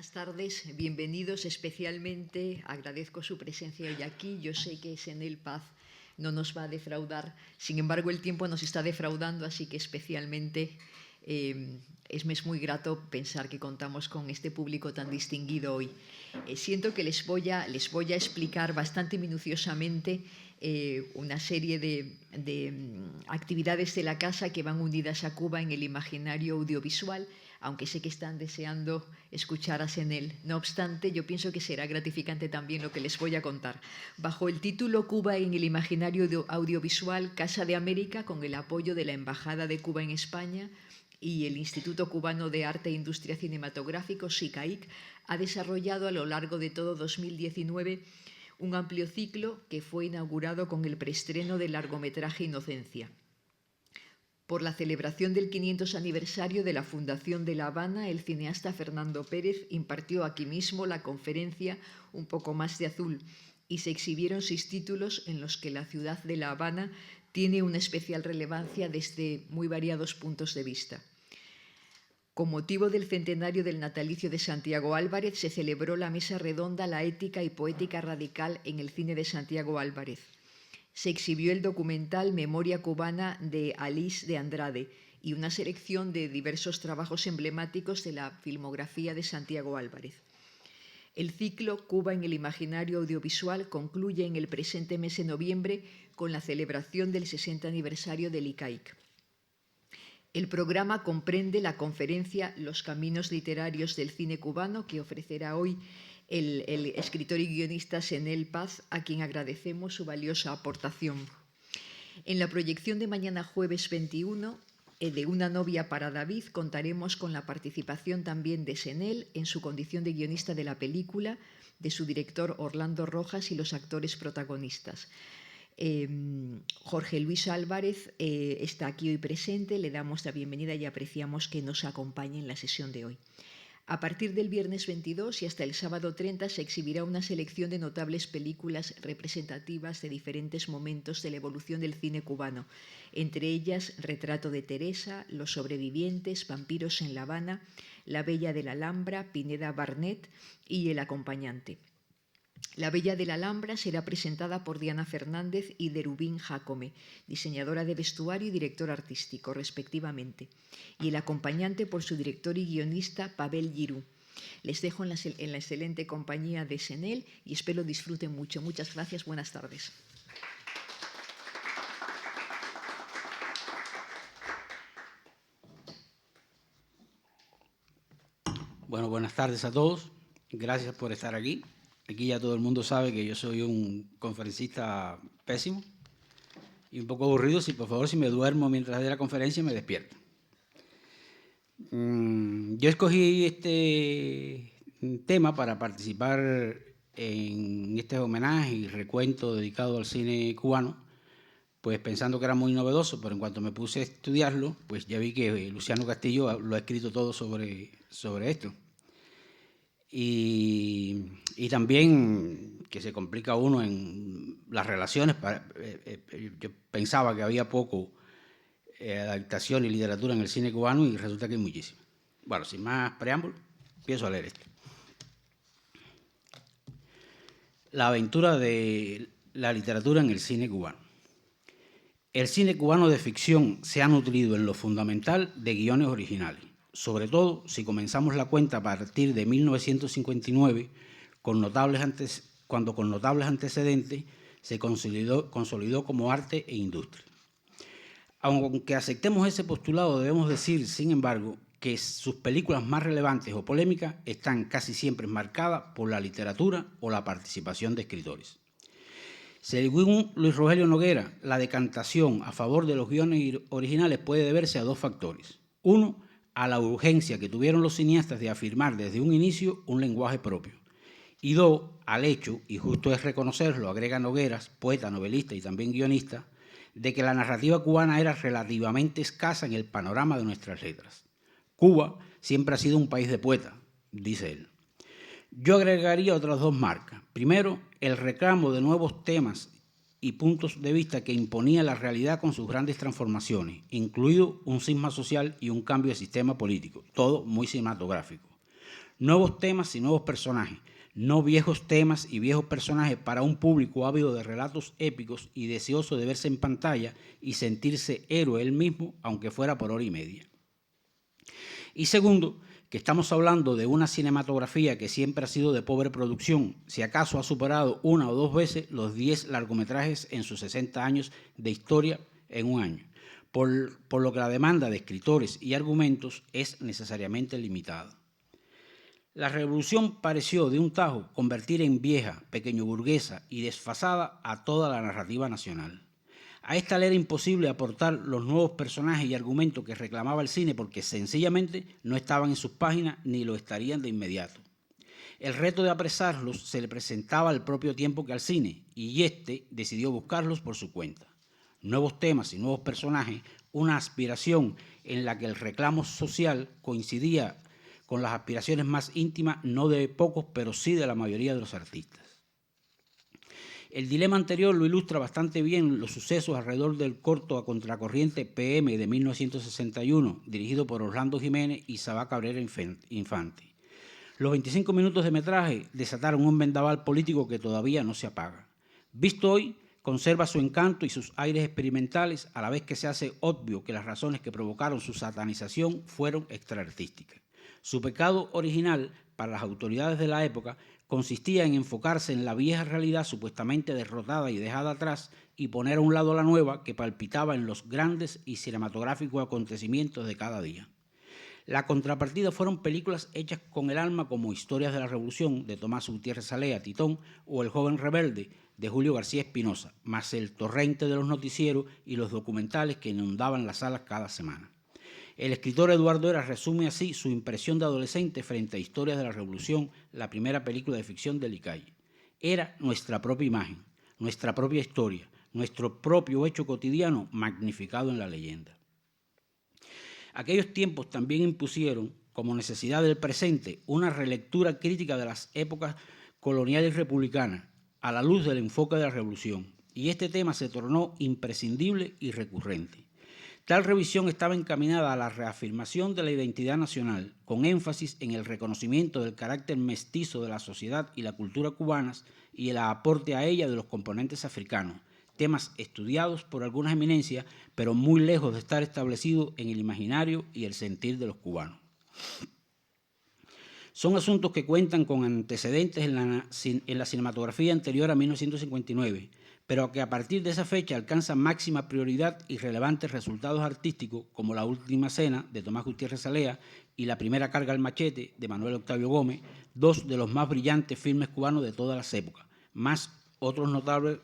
Buenas tardes, bienvenidos. Especialmente agradezco su presencia hoy aquí. Yo sé que Senel Paz no nos va a defraudar, sin embargo el tiempo nos está defraudando, así que especialmente me es muy grato pensar que contamos con este público tan distinguido hoy. Siento que les voy a explicar bastante minuciosamente una serie de actividades de la casa que van unidas a Cuba en el imaginario audiovisual, aunque sé que están deseando escuchar a Senel. No obstante, yo pienso que será gratificante también lo que les voy a contar. Bajo el título Cuba en el imaginario audiovisual, Casa de América, con el apoyo de la Embajada de Cuba en España y el Instituto Cubano de Arte e Industria Cinematográfico, SICAIC, ha desarrollado a lo largo de todo 2019 un amplio ciclo que fue inaugurado con el preestreno del largometraje Inocencia. Por la celebración del 500 aniversario de la Fundación de La Habana, el cineasta Fernando Pérez impartió aquí mismo la conferencia Un poco más de azul y se exhibieron 6 títulos en los que la ciudad de La Habana tiene una especial relevancia desde muy variados puntos de vista. Con motivo del centenario del natalicio de Santiago Álvarez, se celebró la mesa redonda La ética y poética radical en el cine de Santiago Álvarez. Se exhibió el documental Memoria cubana de Alice de Andrade y una selección de diversos trabajos emblemáticos de la filmografía de Santiago Álvarez. El ciclo Cuba en el imaginario audiovisual concluye en el presente mes de noviembre con la celebración del 60 aniversario del ICAIC. El programa comprende la conferencia Los caminos literarios del cine cubano, que ofrecerá hoy el escritor y guionista Senel Paz, a quien agradecemos su valiosa aportación. En la proyección de mañana jueves 21 de Una novia para David contaremos con la participación también de Senel en su condición de guionista de la película, de su director Orlando Rojas y los actores protagonistas. Jorge Luis Álvarez está aquí hoy presente, le damos la bienvenida y apreciamos que nos acompañe en la sesión de hoy. A partir del viernes 22 y hasta el sábado 30 se exhibirá una selección de notables películas representativas de diferentes momentos de la evolución del cine cubano, entre ellas Retrato de Teresa, Los sobrevivientes, Vampiros en La Habana, La Bella de la Alhambra, Pineda Barnett y El acompañante. La Bella de la Alhambra será presentada por Diana Fernández y Derubín Jacome, diseñadora de vestuario y director artístico, respectivamente, y El acompañante por su director y guionista Pavel Giroux. Les dejo en la excelente compañía de Senel y espero disfruten mucho. Muchas gracias, buenas tardes. Bueno, buenas tardes a todos. Gracias por estar aquí. Aquí ya todo el mundo sabe que yo soy un conferencista pésimo y un poco aburrido. Por favor, si me duermo mientras de la conferencia, me despierto. Yo escogí este tema para participar en este homenaje y recuento dedicado al cine cubano, pues pensando que era muy novedoso, pero en cuanto me puse a estudiarlo, pues ya vi que Luciano Castillo lo ha escrito todo sobre esto. Y también que se complica uno en las relaciones. Yo pensaba que había poco adaptación y literatura en el cine cubano y resulta que hay muchísimo. Bueno, sin más preámbulo, empiezo a leer esto. La aventura de la literatura en el cine cubano. El cine cubano de ficción se ha nutrido en lo fundamental de guiones originales, sobre todo si comenzamos la cuenta a partir de 1959, cuando con notables antecedentes se consolidó como arte e industria. Aunque aceptemos ese postulado, debemos decir, sin embargo, que sus películas más relevantes o polémicas están casi siempre marcadas por la literatura o la participación de escritores. Según Luis Rogelio Noguera, la decantación a favor de los guiones originales puede deberse a 2 factores. 1, a la urgencia que tuvieron los cineastas de afirmar desde un inicio un lenguaje propio. Y 2, al hecho, y justo es reconocerlo, agrega Nogueras, poeta, novelista y también guionista, de que la narrativa cubana era relativamente escasa en el panorama de nuestras letras. Cuba siempre ha sido un país de poetas, dice él. Yo agregaría otras 2 marcas. Primero, el reclamo de nuevos temas y puntos de vista que imponía la realidad con sus grandes transformaciones, incluido un cisma social y un cambio de sistema político, todo muy cinematográfico. Nuevos temas y nuevos personajes, no viejos temas y viejos personajes para un público ávido de relatos épicos y deseoso de verse en pantalla y sentirse héroe él mismo, aunque fuera por hora y media. Y segundo, que estamos hablando de una cinematografía que siempre ha sido de pobre producción, si acaso ha superado una o dos veces los 10 largometrajes en sus 60 años de historia en un año, por lo que la demanda de escritores y argumentos es necesariamente limitada. La revolución pareció de un tajo convertir en vieja, pequeño burguesa y desfasada a toda la narrativa nacional. A esta le era imposible aportar los nuevos personajes y argumentos que reclamaba el cine porque sencillamente no estaban en sus páginas ni lo estarían de inmediato. El reto de apresarlos se le presentaba al propio tiempo que al cine y éste decidió buscarlos por su cuenta. Nuevos temas y nuevos personajes, una aspiración en la que el reclamo social coincidía con las aspiraciones más íntimas, no de pocos, pero sí de la mayoría de los artistas. El dilema anterior lo ilustra bastante bien los sucesos alrededor del corto a contracorriente PM de 1961, dirigido por Orlando Jiménez y Sabá Cabrera Infante. Los 25 minutos de metraje desataron un vendaval político que todavía no se apaga. Visto hoy, conserva su encanto y sus aires experimentales, a la vez que se hace obvio que las razones que provocaron su satanización fueron extraartísticas. Su pecado original, para las autoridades de la época, consistía en enfocarse en la vieja realidad supuestamente derrotada y dejada atrás y poner a un lado la nueva que palpitaba en los grandes y cinematográficos acontecimientos de cada día. La contrapartida fueron películas hechas con el alma como Historias de la Revolución, de Tomás Gutiérrez Alea, Titón, o El joven rebelde, de Julio García Espinosa, más el torrente de los noticieros y los documentales que inundaban las salas cada semana. El escritor Eduardo Era resume así su impresión de adolescente frente a Historias de la Revolución, la primera película de ficción de Licay. Era nuestra propia imagen, nuestra propia historia, nuestro propio hecho cotidiano magnificado en la leyenda. Aquellos tiempos también impusieron, como necesidad del presente, una relectura crítica de las épocas coloniales y republicanas, a la luz del enfoque de la Revolución, y este tema se tornó imprescindible y recurrente. Tal revisión estaba encaminada a la reafirmación de la identidad nacional, con énfasis en el reconocimiento del carácter mestizo de la sociedad y la cultura cubanas y el aporte a ella de los componentes africanos, temas estudiados por algunas eminencias, pero muy lejos de estar establecidos en el imaginario y el sentir de los cubanos. Son asuntos que cuentan con antecedentes en la cinematografía anterior a 1959, pero que a partir de esa fecha alcanzan máxima prioridad y relevantes resultados artísticos, como La última cena, de Tomás Gutiérrez Alea, y La primera carga al machete, de Manuel Octavio Gómez, dos de los más brillantes filmes cubanos de todas las épocas, más otros notables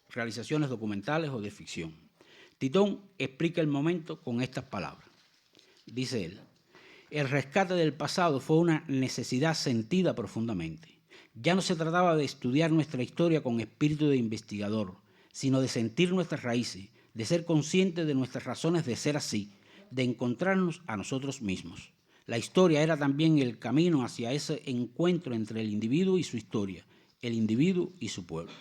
realizaciones documentales o de ficción. Titón explica el momento con estas palabras. Dice él: el rescate del pasado fue una necesidad sentida profundamente. Ya no se trataba de estudiar nuestra historia con espíritu de investigador, sino de sentir nuestras raíces, de ser conscientes de nuestras razones de ser así, de encontrarnos a nosotros mismos. La historia era también el camino hacia ese encuentro entre el individuo y su historia, el individuo y su pueblo.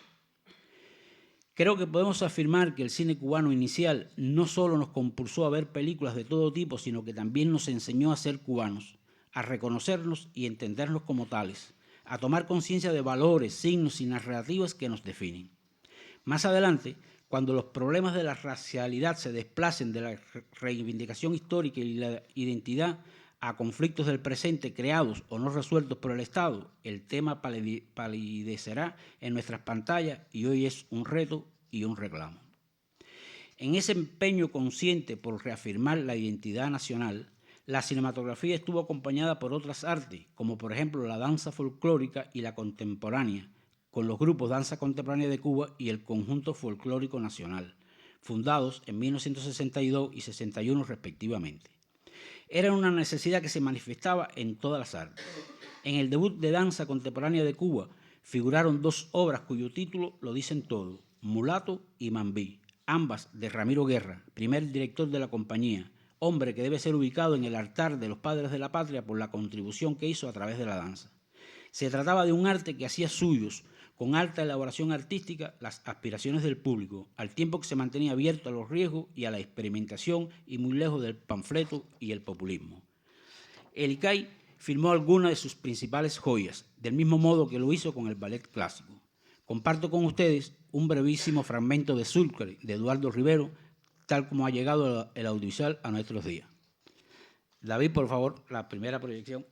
Creo que podemos afirmar que el cine cubano inicial no solo nos compulsó a ver películas de todo tipo, sino que también nos enseñó a ser cubanos, a reconocernos y entendernos como tales, a tomar conciencia de valores, signos y narrativas que nos definen. Más adelante, cuando los problemas de la racialidad se desplacen de la reivindicación histórica y la identidad a conflictos del presente creados o no resueltos por el Estado, el tema palidecerá en nuestras pantallas y hoy es un reto y un reclamo. En ese empeño consciente por reafirmar la identidad nacional, la cinematografía estuvo acompañada por otras artes, como por ejemplo la danza folclórica y la contemporánea, con los grupos Danza Contemporánea de Cuba y el Conjunto Folclórico Nacional, fundados en 1962 y 61 respectivamente. Era una necesidad que se manifestaba en todas las artes. En el debut de Danza Contemporánea de Cuba figuraron dos obras cuyo título lo dicen todo: Mulato y Mambí, ambas de Ramiro Guerra, primer director de la compañía, hombre que debe ser ubicado en el altar de los padres de la patria por la contribución que hizo a través de la danza. Se trataba de un arte que hacía suyos, con alta elaboración artística, las aspiraciones del público, al tiempo que se mantenía abierto a los riesgos y a la experimentación y muy lejos del panfleto y el populismo. El Icay filmó algunas de sus principales joyas, del mismo modo que lo hizo con el ballet clásico. Comparto con ustedes un brevísimo fragmento de Sucre, de Eduardo Rivero, tal como ha llegado el audiovisual a nuestros días. David, por favor, la primera proyección.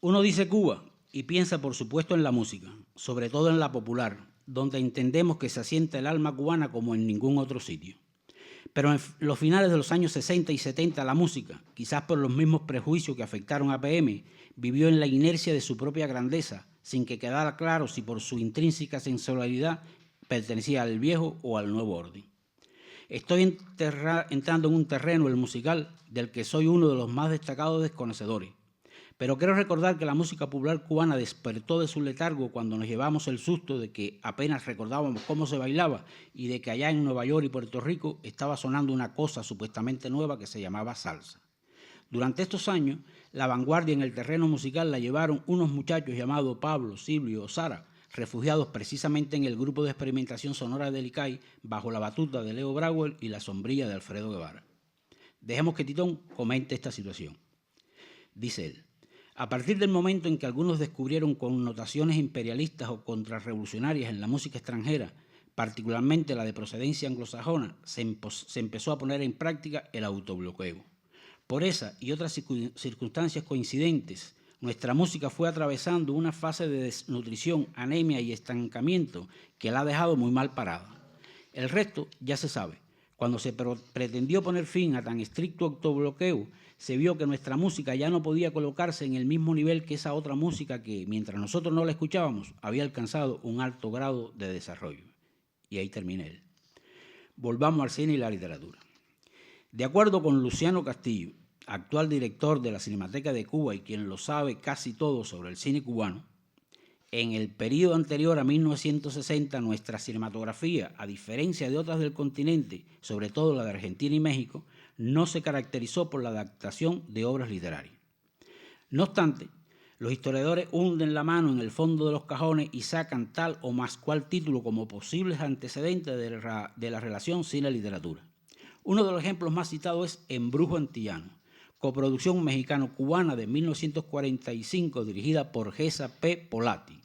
Uno dice Cuba y piensa, por supuesto, en la música, sobre todo en la popular, donde entendemos que se asienta el alma cubana como en ningún otro sitio. Pero en los finales de los años 60 y 70 la música, quizás por los mismos prejuicios que afectaron a PM, vivió en la inercia de su propia grandeza, sin que quedara claro si por su intrínseca sensualidad pertenecía al viejo o al nuevo orden. Estoy entrando en un terreno, el musical, del que soy uno de los más destacados desconocedores. Pero quiero recordar que la música popular cubana despertó de su letargo cuando nos llevamos el susto de que apenas recordábamos cómo se bailaba y de que allá en Nueva York y Puerto Rico estaba sonando una cosa supuestamente nueva que se llamaba salsa. Durante estos años, la vanguardia en el terreno musical la llevaron unos muchachos llamados Pablo, Silvio o Sara, refugiados precisamente en el grupo de experimentación sonora del ICAI bajo la batuta de Leo Brauer y la sombrilla de Alfredo Guevara. Dejemos que Titón comente esta situación. Dice él: a partir del momento en que algunos descubrieron connotaciones imperialistas o contrarrevolucionarias en la música extranjera, particularmente la de procedencia anglosajona, se empezó a poner en práctica el autobloqueo. Por esa y otras circunstancias coincidentes, nuestra música fue atravesando una fase de desnutrición, anemia y estancamiento que la ha dejado muy mal parada. El resto ya se sabe. Cuando se pretendió poner fin a tan estricto autobloqueo, se vio que nuestra música ya no podía colocarse en el mismo nivel que esa otra música que, mientras nosotros no la escuchábamos, había alcanzado un alto grado de desarrollo. Y ahí termina él. Volvamos al cine y la literatura. De acuerdo con Luciano Castillo, actual director de la Cinemateca de Cuba y quien lo sabe casi todo sobre el cine cubano, en el periodo anterior a 1960, nuestra cinematografía, a diferencia de otras del continente, sobre todo la de Argentina y México, no se caracterizó por la adaptación de obras literarias. No obstante, los historiadores hunden la mano en el fondo de los cajones y sacan tal o más cual título como posibles antecedentes de la relación cine-literatura. Uno de los ejemplos más citados es Embrujo Antillano, coproducción mexicano-cubana de 1945 dirigida por Gesa P. Polatti.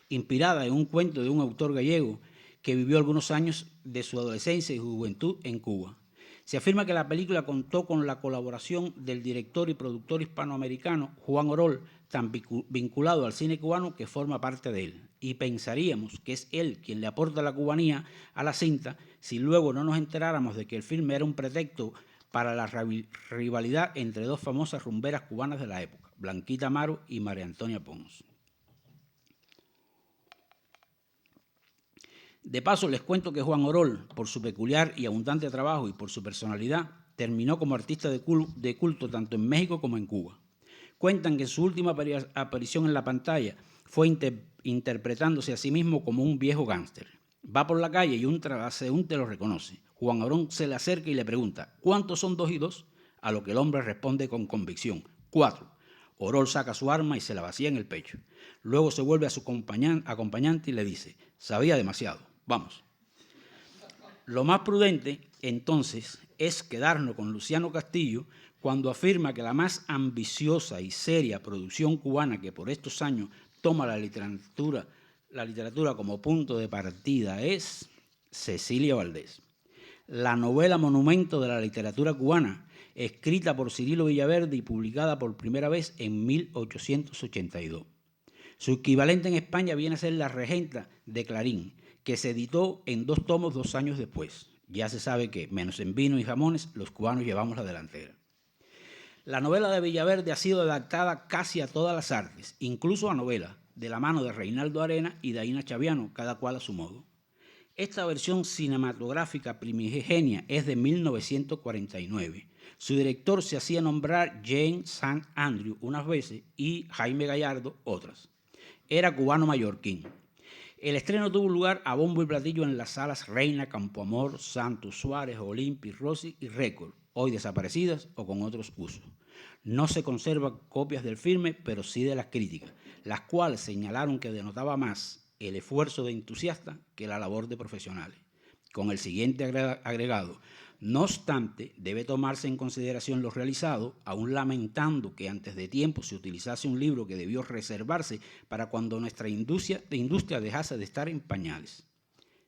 inspirada en un cuento de un autor gallego que vivió algunos años de su adolescencia y juventud en Cuba. Se afirma que la película contó con la colaboración del director y productor hispanoamericano Juan Orol, tan vinculado al cine cubano que forma parte de él. Y pensaríamos que es él quien le aporta la cubanía a la cinta si luego no nos enteráramos de que el filme era un pretexto para la rivalidad entre dos famosas rumberas cubanas de la época, Blanquita Amaro y María Antonia Pons. De paso, les cuento que Juan Orol, por su peculiar y abundante trabajo y por su personalidad, terminó como artista de culto tanto en México como en Cuba. Cuentan que su última aparición en la pantalla fue interpretándose a sí mismo como un viejo gángster. Va por la calle y un transeúnte lo reconoce. Juan Orol se le acerca y le pregunta, ¿cuántos son 2 y 2? A lo que el hombre responde con convicción, 4. Orol saca su arma y se la vacía en el pecho. Luego se vuelve a su acompañante y le dice, sabía demasiado, vamos. Lo más prudente, entonces, es quedarnos con Luciano Castillo cuando afirma que la más ambiciosa y seria producción cubana que por estos años toma la literatura como punto de partida es Cecilia Valdés. La novela monumento de la literatura cubana, escrita por Cirilo Villaverde y publicada por primera vez en 1882. Su equivalente en España viene a ser La Regenta de Clarín, que se editó en 2 tomos 2 años después. Ya se sabe que, menos en vino y jamones, los cubanos llevamos la delantera. La novela de Villaverde ha sido adaptada casi a todas las artes, incluso a novela, de la mano de Reinaldo Arena y de Aína Chaviano, cada cual a su modo. Esta versión cinematográfica primigenia es de 1949. Su director se hacía nombrar James St. Andrew unas veces y Jaime Gallardo otras. Era cubano-mallorquín. El estreno tuvo lugar a bombo y platillo en las salas Reina, Campoamor, Santos, Suárez, Olimpi, Rossi y Récord, hoy desaparecidas o con otros usos. No se conservan copias del filme, pero sí de las críticas, las cuales señalaron que denotaba más el esfuerzo de entusiastas que la labor de profesionales. Con el siguiente agregado, no obstante, debe tomarse en consideración lo realizado, aún lamentando que antes de tiempo se utilizase un libro que debió reservarse para cuando nuestra industria dejase de estar en pañales.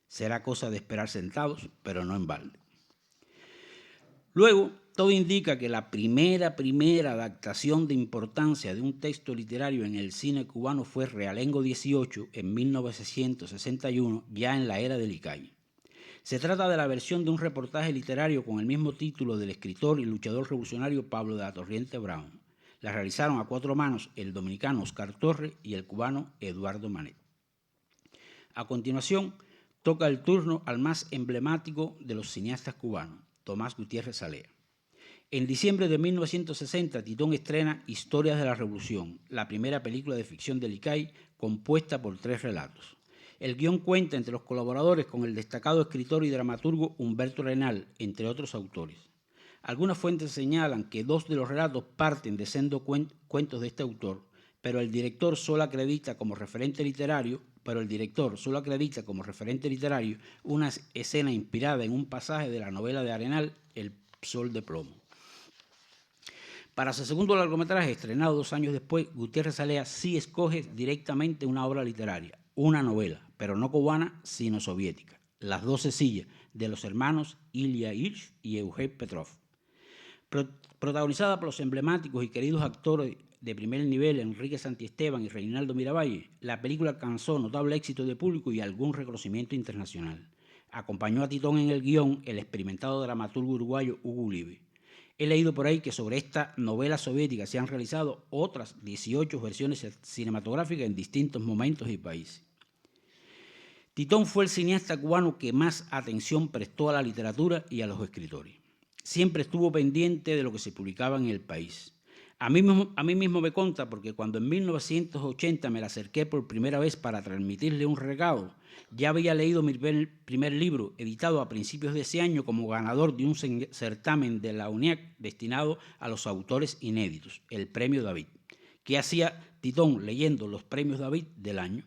Será cosa de esperar sentados, pero no en balde. Luego, todo indica que la primera adaptación de importancia de un texto literario en el cine cubano fue Realengo 18 en 1961, ya en la era del Icay. Se trata de la versión de un reportaje literario con el mismo título del escritor y luchador revolucionario Pablo de la Torriente Brown. La realizaron a 4 manos el dominicano Oscar Torres y el cubano Eduardo Manet. A continuación, toca el turno al más emblemático de los cineastas cubanos, Tomás Gutiérrez Salea. En diciembre de 1960, Titón estrena Historias de la Revolución, la primera película de ficción del Icay, compuesta por 3 relatos. El guión cuenta entre los colaboradores con el destacado escritor y dramaturgo Humberto Renal, entre otros autores. Algunas fuentes señalan que 2 de los relatos parten de sendos cuentos de este autor, pero el director solo acredita como referente literario una escena inspirada en un pasaje de la novela de Arenal, El Sol de Plomo. Para su segundo largometraje, estrenado 2 años después, Gutiérrez Salea sí escoge directamente una obra literaria, una novela, pero no cubana, sino soviética, Las 12 sillas, de los hermanos Ilya Ilyich y Eugeni Petrov. Protagonizada por los emblemáticos y queridos actores de primer nivel Enrique Santiesteban y Reinaldo Miravalle, la película alcanzó notable éxito de público y algún reconocimiento internacional. Acompañó a Titón en el guión el experimentado dramaturgo uruguayo Hugo Ulibe. He leído por ahí que sobre esta novela soviética se han realizado otras 18 versiones cinematográficas en distintos momentos y países. Titón fue el cineasta cubano que más atención prestó a la literatura y a los escritores. Siempre estuvo pendiente de lo que se publicaba en el país. A mí mismo me consta porque cuando en 1980 me la acerqué por primera vez para transmitirle un regalo, ya había leído mi primer libro, editado a principios de ese año como ganador de un certamen de la UNIAC destinado a los autores inéditos, el Premio David. ¿Qué hacía Titón leyendo los Premios David del año?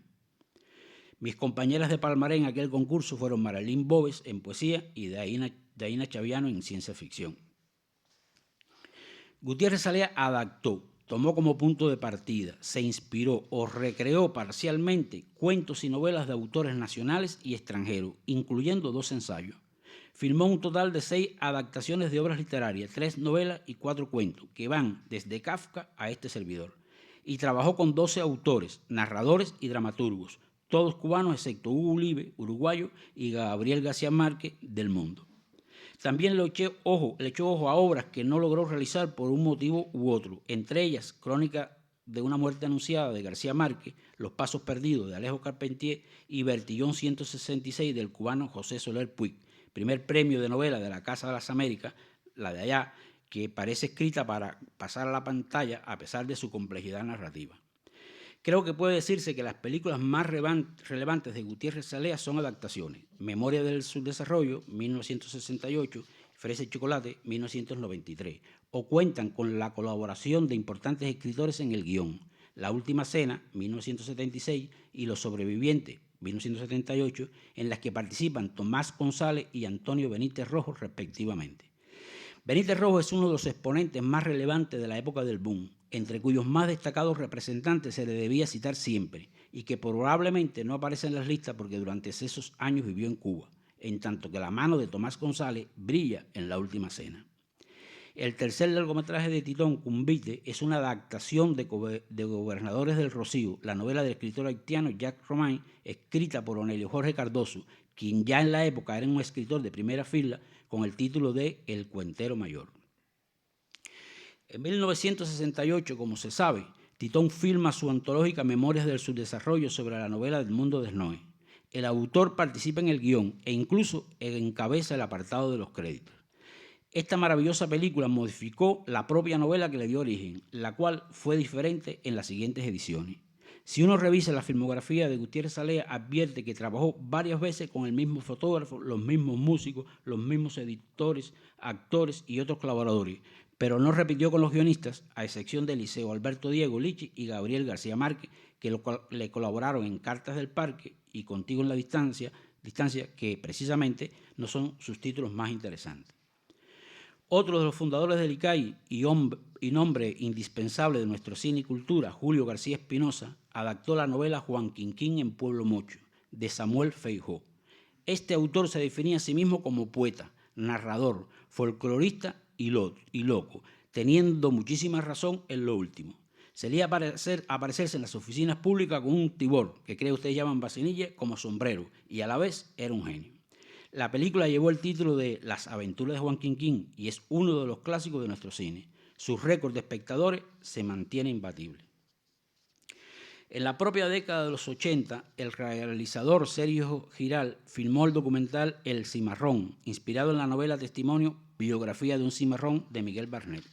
Mis compañeras de palmarés en aquel concurso fueron Marilyn Boves en poesía y Daína Chaviano en ciencia ficción. Gutiérrez Salea adaptó tomó como punto de partida, se inspiró o recreó parcialmente cuentos y novelas de autores nacionales y extranjeros, incluyendo 2 ensayos. Filmó un total de 6 adaptaciones de obras literarias, 3 novelas y 4 cuentos, que van desde Kafka a este servidor. Y trabajó con 12 autores, narradores y dramaturgos, todos cubanos excepto Hugo Uribe, uruguayo, y Gabriel García Márquez, del Mundo. También le echó ojo a obras que no logró realizar por un motivo u otro, entre ellas Crónica de una muerte anunciada de García Márquez, Los pasos perdidos de Alejo Carpentier y Bertillón 166 del cubano José Soler Puig, primer premio de novela de la Casa de las Américas, la de allá, que parece escrita para pasar a la pantalla a pesar de su complejidad narrativa. Creo que puede decirse que las películas más relevantes de Gutiérrez Salea son adaptaciones. Memoria del Subdesarrollo, 1968, Fresa y Chocolate, 1993, o cuentan con la colaboración de importantes escritores en el guión. La Última Cena, 1976, y Los Sobrevivientes, 1978, en las que participan Tomás González y Antonio Benítez Rojo, respectivamente. Benítez Rojo es uno de los exponentes más relevantes de la época del boom, entre cuyos más destacados representantes se le debía citar siempre, y que probablemente no aparece en las listas porque durante esos años vivió en Cuba, en tanto que la mano de Tomás González brilla en La Última Cena. El tercer largometraje de Titón, Cumbite, es una adaptación de Gobernadores del Rocío, la novela del escritor haitiano Jacques Romain, escrita por Onelio Jorge Cardoso, quien ya en la época era un escritor de primera fila, con el título de El Cuentero Mayor. En 1968, como se sabe, Titón filma su antológica Memorias del Subdesarrollo sobre la novela del Mundo de Snow. El autor participa en el guión e incluso encabeza el apartado de los créditos. Esta maravillosa película modificó la propia novela que le dio origen, la cual fue diferente en las siguientes ediciones. Si uno revisa la filmografía de Gutiérrez Salea, advierte que trabajó varias veces con el mismo fotógrafo, los mismos músicos, los mismos editores, actores y otros colaboradores, pero no repitió con los guionistas, a excepción de Eliseo Alberto Diego Lichi y Gabriel García Márquez, que le colaboraron en Cartas del Parque y Contigo en la distancia, que precisamente no son sus títulos más interesantes. Otro de los fundadores del ICAI y nombre indispensable de nuestro cine y cultura, Julio García Espinosa, adaptó la novela Juan Quinquín en Pueblo Mocho, de Samuel Feijó. Este autor se definía a sí mismo como poeta, narrador, folclorista y loco, teniendo muchísima razón en lo último. Solía aparecerse en las oficinas públicas con un tibor, que creo ustedes llaman vacinilla, como sombrero, y a la vez era un genio. La película llevó el título de Las aventuras de Juan Quinquín y es uno de los clásicos de nuestro cine. Su récord de espectadores se mantiene imbatible. En la propia década de los 80, el realizador Sergio Giral filmó el documental El Cimarrón, inspirado en la novela testimonio Biografía de un cimarrón de Miguel Barnet.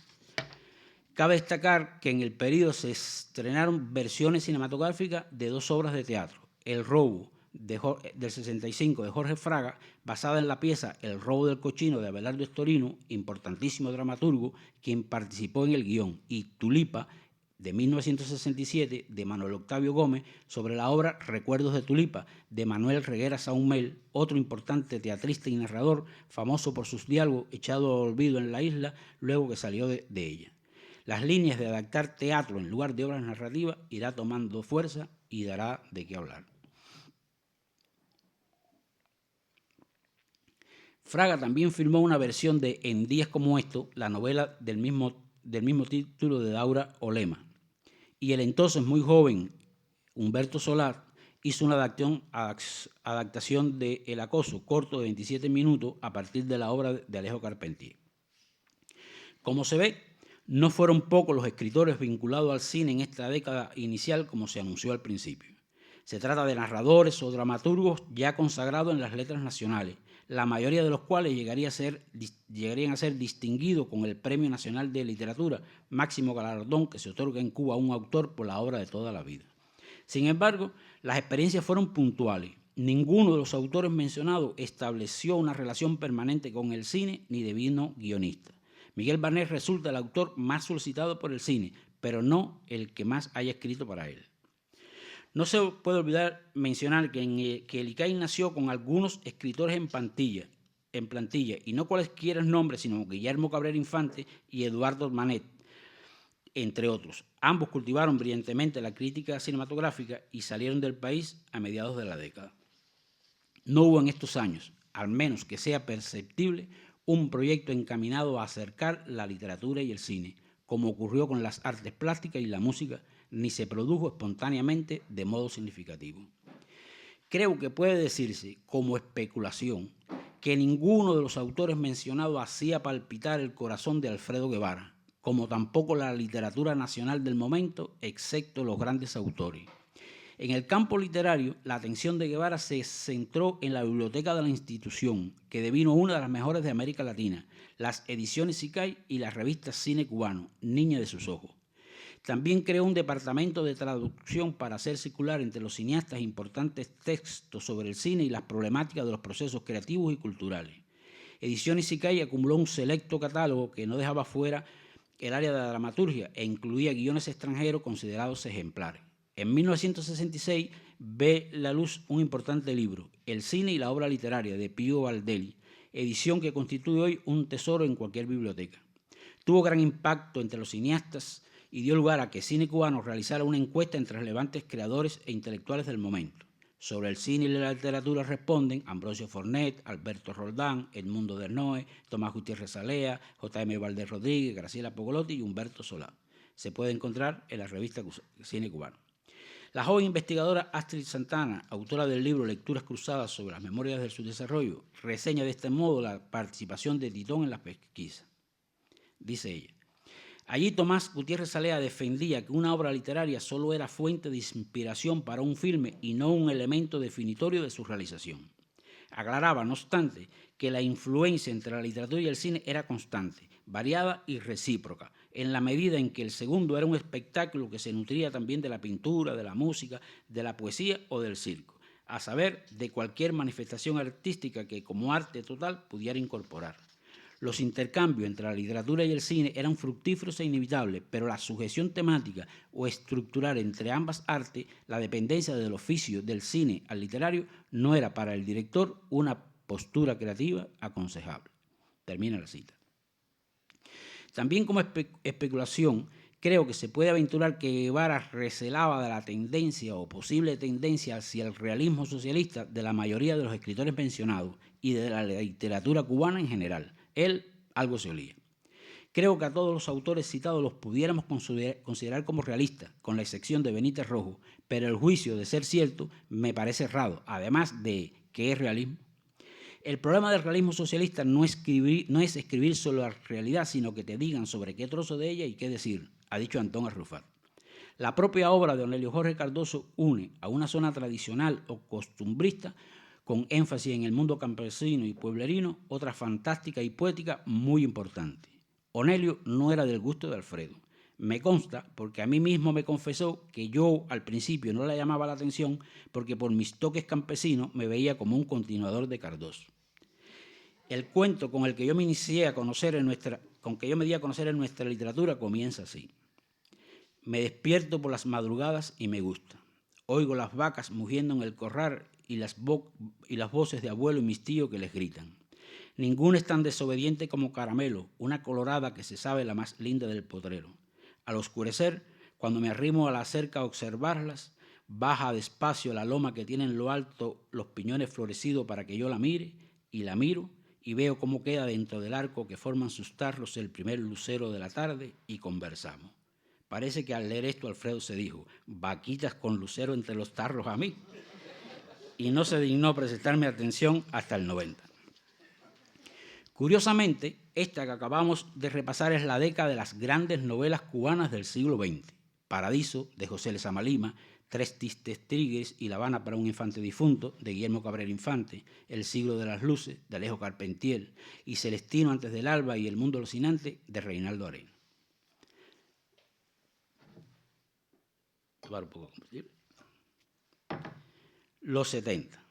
Cabe destacar que en el periodo se estrenaron versiones cinematográficas de 2 obras de teatro, El Robo, del 65, de Jorge Fraga, basada en la pieza El Robo del Cochino, de Abelardo Estorino, importantísimo dramaturgo, quien participó en el guión, y Tulipa, de 1967, de Manuel Octavio Gómez, sobre la obra Recuerdos de Tulipa, de Manuel Reguera Saumel, otro importante teatrista y narrador, famoso por sus diálogos echados al olvido en la isla luego que salió de ella. Las líneas de adaptar teatro en lugar de obras narrativas irá tomando fuerza y dará de qué hablar. Fraga también filmó una versión de En días como estos, la novela del mismo título de Daura Olema. Y el entonces muy joven Humberto Solar hizo una adaptación de El acoso, corto de 27 minutos, a partir de la obra de Alejo Carpentier. Como se ve, no fueron pocos los escritores vinculados al cine en esta década inicial, como se anunció al principio. Se trata de narradores o dramaturgos ya consagrados en las letras nacionales, la mayoría de los cuales llegarían a ser distinguidos con el Premio Nacional de Literatura, máximo galardón que se otorga en Cuba a un autor por la obra de toda la vida. Sin embargo, las experiencias fueron puntuales. Ninguno de los autores mencionados estableció una relación permanente con el cine ni devino guionista. Miguel Barnet resulta el autor más solicitado por el cine, pero no el que más haya escrito para él. No se puede olvidar mencionar que el ICAI nació con algunos escritores en plantilla, y no cualesquiera nombres, sino Guillermo Cabrera Infante y Eduardo Manet. entre otros. Ambos cultivaron brillantemente la crítica cinematográfica y salieron del país a mediados de la década. No hubo en estos años, al menos que sea perceptible, un proyecto encaminado a acercar la literatura y el cine, como ocurrió con las artes plásticas y la música, ni se produjo espontáneamente de modo significativo. Creo que puede decirse, como especulación, que ninguno de los autores mencionados hacía palpitar el corazón de Alfredo Guevara, como tampoco la literatura nacional del momento, excepto los grandes autores. En el campo literario, la atención de Guevara se centró en la biblioteca de la institución, que devino una de las mejores de América Latina, las ediciones Sicay y la revista Cine Cubano, Niña de sus ojos. También creó un departamento de traducción para hacer circular entre los cineastas importantes textos sobre el cine y las problemáticas de los procesos creativos y culturales. Ediciones Sicay acumuló un selecto catálogo que no dejaba fuera el área de la dramaturgia e incluía guiones extranjeros considerados ejemplares. En 1966 ve la luz un importante libro, El cine y la obra literaria, de Pío Valdelli, edición que constituye hoy un tesoro en cualquier biblioteca. Tuvo gran impacto entre los cineastas y dio lugar a que Cine Cubano realizara una encuesta entre relevantes creadores e intelectuales del momento. Sobre el cine y la literatura responden Ambrosio Fornet, Alberto Roldán, Edmundo Dernoe, Tomás Gutiérrez Alea, J.M. Valdés Rodríguez, Graciela Pogolotti y Humberto Solá. Se puede encontrar en la revista Cine Cubano. La joven investigadora Astrid Santana, autora del libro Lecturas Cruzadas sobre las memorias de su desarrollo, reseña de este modo la participación de Titón en la pesquisa. Dice ella: allí Tomás Gutiérrez Alea defendía que una obra literaria solo era fuente de inspiración para un filme y no un elemento definitorio de su realización. Aclaraba, no obstante, que la influencia entre la literatura y el cine era constante, variada y recíproca, en la medida en que el segundo era un espectáculo que se nutría también de la pintura, de la música, de la poesía o del circo, a saber, de cualquier manifestación artística que como arte total pudiera incorporar. Los intercambios entre la literatura y el cine eran fructíferos e inevitables, pero la sujeción temática o estructural entre ambas artes, la dependencia del oficio del cine al literario, no era para el director una postura creativa aconsejable. Termina la cita. También como especulación, creo que se puede aventurar que Guevara recelaba de la tendencia o posible tendencia hacia el realismo socialista de la mayoría de los escritores mencionados y de la literatura cubana en general. Él algo se olía. Creo que a todos los autores citados los pudiéramos considerar como realistas, con la excepción de Benítez Rojo, pero el juicio de ser cierto me parece errado, además de ¿qué es realismo? El problema del realismo socialista no es escribir sobre la realidad, sino que te digan sobre qué trozo de ella y qué decir, ha dicho Antón Arrufat. La propia obra de Onelio Jorge Cardoso une a una zona tradicional o costumbrista, con énfasis en el mundo campesino y pueblerino, otra fantástica y poética muy importante. Onelio no era del gusto de Alfredo. Me consta porque a mí mismo me confesó que yo al principio no le llamaba la atención porque por mis toques campesinos me veía como un continuador de Cardoso. El cuento con el que yo me inicié a conocer en nuestra literatura comienza así. Me despierto por las madrugadas y me gusta. Oigo las vacas mugiendo en el corral y las voces de abuelo y mis tíos que les gritan. Ninguna es tan desobediente como Caramelo, una colorada que se sabe la más linda del potrero. Al oscurecer, cuando me arrimo a la cerca a observarlas, baja despacio la loma que tiene en lo alto los piñones florecidos para que yo la mire, y la miro, y veo cómo queda dentro del arco que forman sus tarros el primer lucero de la tarde, y conversamos. Parece que al leer esto Alfredo se dijo, vaquitas con lucero entre los tarros a mí, y no se dignó prestarme atención hasta el 90. Curiosamente, esta que acabamos de repasar es la década de las grandes novelas cubanas del siglo XX. Paradiso, de José Lezama Lima, Tres tristes tigres y La Habana para un infante difunto, de Guillermo Cabrera Infante, El siglo de las luces, de Alejo Carpentier, y Celestino antes del alba y El mundo alucinante, de Reinaldo Arena. Los 70.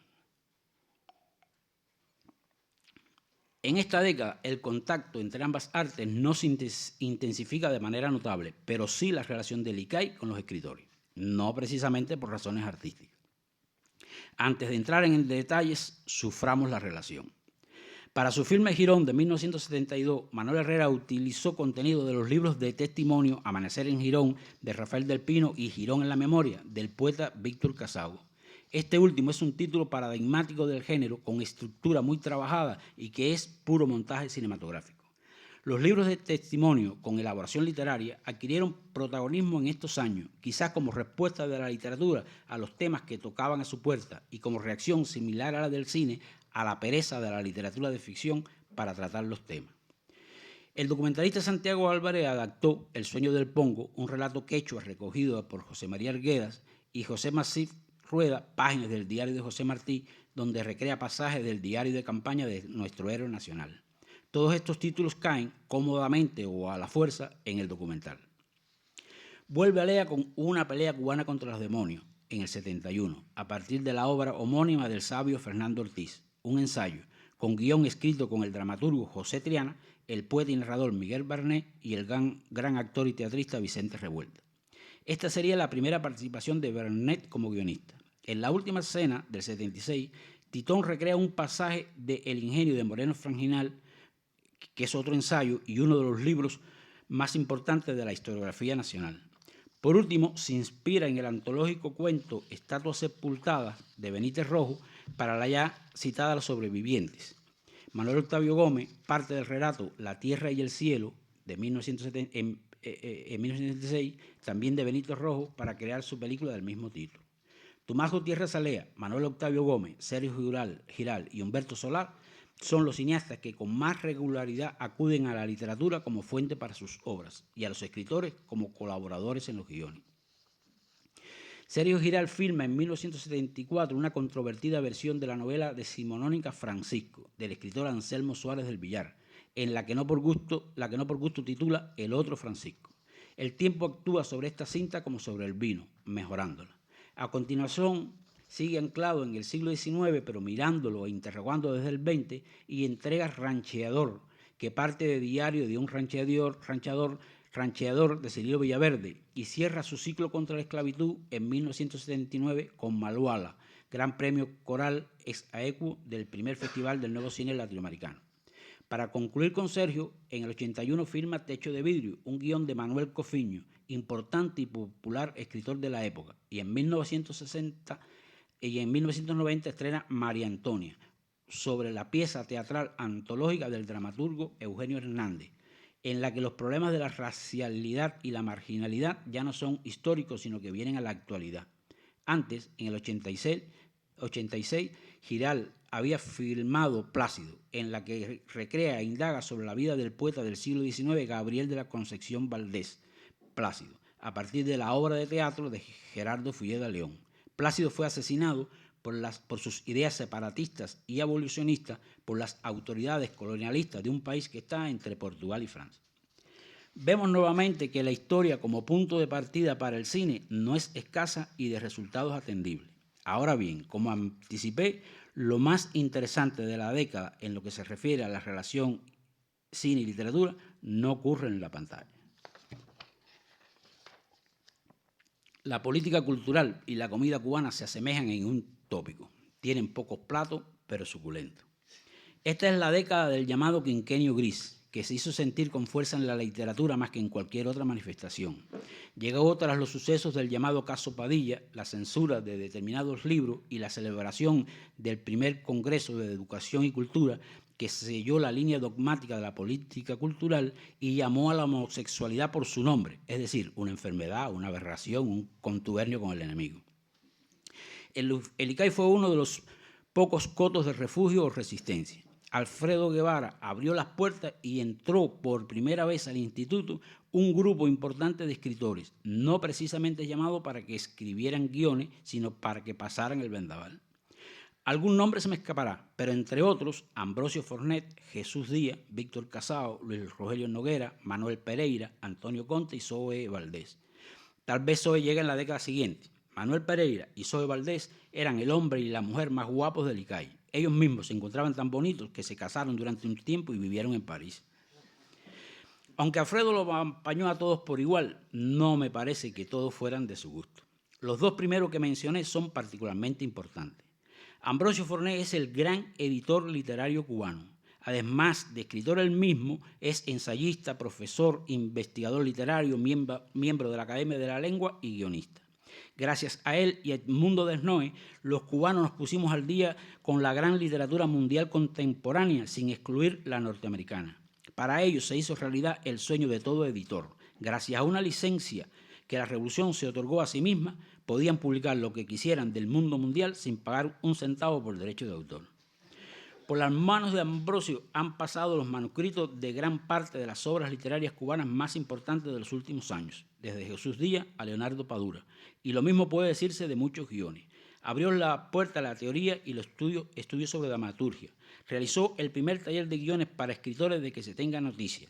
En esta década, el contacto entre ambas artes no se intensifica de manera notable, pero sí la relación del ICAI con los escritores, no precisamente por razones artísticas. Antes de entrar en detalles, suframos la relación. Para su filme Girón de 1972, Manuel Herrera utilizó contenido de los libros de testimonio Amanecer en Girón de Rafael del Pino y Girón en la memoria del poeta Víctor Casado. Este último es un título paradigmático del género con estructura muy trabajada y que es puro montaje cinematográfico. Los libros de testimonio con elaboración literaria adquirieron protagonismo en estos años, quizás como respuesta de la literatura a los temas que tocaban a su puerta y como reacción similar a la del cine a la pereza de la literatura de ficción para tratar los temas. El documentalista Santiago Álvarez adaptó El sueño del Pongo, un relato quechua recogido por José María Arguedas, y José Masif Rueda, páginas del diario de José Martí, donde recrea pasajes del diario de campaña de nuestro héroe nacional. Todos estos títulos caen cómodamente o a la fuerza en el documental. Vuelve a Lea con Una pelea cubana contra los demonios, en el 71, a partir de la obra homónima del sabio Fernando Ortiz, un ensayo, con guión escrito con el dramaturgo José Triana, el poeta y narrador Miguel Barnet y el gran actor y teatrista Vicente Revuelta. Esta sería la primera participación de Barnet como guionista. En la última escena del 76, Titón recrea un pasaje de El ingenio de Moreno Franginal, que es otro ensayo y uno de los libros más importantes de la historiografía nacional. Por último, se inspira en el antológico cuento Estatuas sepultadas de Benítez Rojo para la ya citada Los sobrevivientes. Manuel Octavio Gómez parte del relato La tierra y el cielo de 1976, también de Benítez Rojo, para crear su película del mismo título. Tomás Gutiérrez Alea, Manuel Octavio Gómez, Sergio Giral y Humberto Solar son los cineastas que con más regularidad acuden a la literatura como fuente para sus obras y a los escritores como colaboradores en los guiones. Sergio Giral filma en 1974 una controvertida versión de la novela decimonónica Francisco, del escritor Anselmo Suárez del Villar, en la que no por gusto titula El otro Francisco. El tiempo actúa sobre esta cinta como sobre el vino, mejorándola. A continuación, sigue anclado en el siglo XIX, pero mirándolo e interrogando desde el XX, y entrega Rancheador, que parte de Diario de un rancheador de Cirilo Villaverde, y cierra su ciclo contra la esclavitud en 1979 con Maluala, Gran Premio Coral ex aequo del primer Festival del Nuevo Cine Latinoamericano. Para concluir con Sergio, en el 81 firma Techo de Vidrio, un guión de Manuel Cofiño, importante y popular escritor de la época, y en 1990 estrena María Antonia, sobre la pieza teatral antológica del dramaturgo Eugenio Hernández, en la que los problemas de la racialidad y la marginalidad ya no son históricos, sino que vienen a la actualidad. Antes, en el 86, Giral había filmado Plácido, en la que recrea e indaga sobre la vida del poeta del siglo XIX, Gabriel de la Concepción Valdés, Plácido, a partir de la obra de teatro de Gerardo Fulleda León. Plácido fue asesinado por sus ideas separatistas y abolicionistas por las autoridades colonialistas de un país que está entre Portugal y Francia. Vemos nuevamente que la historia como punto de partida para el cine no es escasa y de resultados atendibles. Ahora bien, como anticipé, lo más interesante de la década en lo que se refiere a la relación cine y literatura no ocurre en la pantalla. La política cultural y la comida cubana se asemejan en un tópico. Tienen pocos platos, pero suculentos. Esta es la década del llamado quinquenio gris, que se hizo sentir con fuerza en la literatura más que en cualquier otra manifestación. Llegó tras los sucesos del llamado caso Padilla, la censura de determinados libros y la celebración del primer Congreso de Educación y Cultura, que selló la línea dogmática de la política cultural y llamó a la homosexualidad por su nombre, es decir, una enfermedad, una aberración, un contubernio con el enemigo. El ICAI fue uno de los pocos cotos de refugio o resistencia. Alfredo Guevara abrió las puertas y entró por primera vez al instituto un grupo importante de escritores, no precisamente llamado para que escribieran guiones, sino para que pasaran el vendaval. Algún nombre se me escapará, pero entre otros, Ambrosio Fornet, Jesús Díaz, Víctor Casao, Luis Rogelio Noguera, Manuel Pereira, Antonio Conte y Zoe Valdés. Tal vez Zoe llegue en la década siguiente. Manuel Pereira y Zoe Valdés eran el hombre y la mujer más guapos del ICAI. Ellos mismos se encontraban tan bonitos que se casaron durante un tiempo y vivieron en París. Aunque Alfredo los apañó a todos por igual, no me parece que todos fueran de su gusto. Los dos primeros que mencioné son particularmente importantes. Ambrosio Fornet es el gran editor literario cubano. Además de escritor él mismo, es ensayista, profesor, investigador literario, miembro de la Academia de la Lengua y guionista. Gracias a él y a Edmundo Desnoe, los cubanos nos pusimos al día con la gran literatura mundial contemporánea, sin excluir la norteamericana. Para ello se hizo realidad el sueño de todo editor. Gracias a una licencia que la Revolución se otorgó a sí misma, podían publicar lo que quisieran del mundo mundial sin pagar un centavo por derecho de autor. Por las manos de Ambrosio han pasado los manuscritos de gran parte de las obras literarias cubanas más importantes de los últimos años, desde Jesús Díaz a Leonardo Padura, y lo mismo puede decirse de muchos guiones. Abrió la puerta a la teoría y los estudios sobre dramaturgia. Realizó el primer taller de guiones para escritores de que se tenga noticia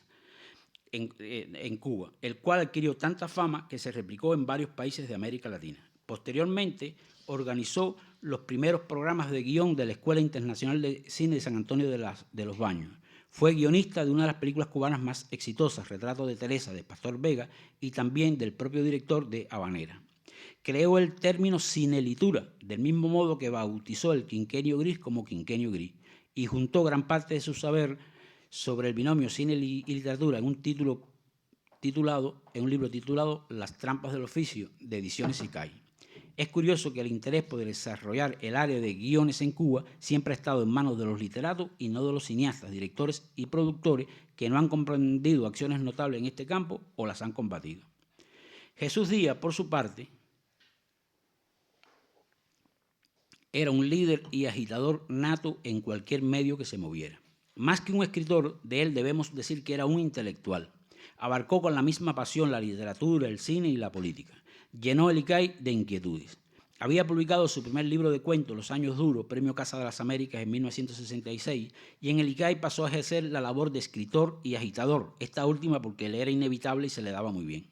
en Cuba, el cual adquirió tanta fama que se replicó en varios países de América Latina. Posteriormente, organizó los primeros programas de guión de la Escuela Internacional de Cine de San Antonio de los Baños. Fue guionista de una de las películas cubanas más exitosas, Retrato de Teresa, de Pastor Vega, y también del propio director de Habanera. Creó el término cinelitura, del mismo modo que bautizó el quinquenio gris como quinquenio gris, y juntó gran parte de su saber sobre el binomio cine y literatura en un libro titulado Las trampas del oficio, de Ediciones Icay. Es curioso que el interés por desarrollar el área de guiones en Cuba siempre ha estado en manos de los literatos y no de los cineastas, directores y productores que no han comprendido acciones notables en este campo o las han combatido. Jesús Díaz, por su parte, era un líder y agitador nato en cualquier medio que se moviera. Más que un escritor, de él debemos decir que era un intelectual. Abarcó con la misma pasión la literatura, el cine y la política. Llenó el Icay de inquietudes. Había publicado su primer libro de cuentos, Los años duros, Premio Casa de las Américas en 1966, y en el Icay pasó a ejercer la labor de escritor y agitador, esta última porque le era inevitable y se le daba muy bien.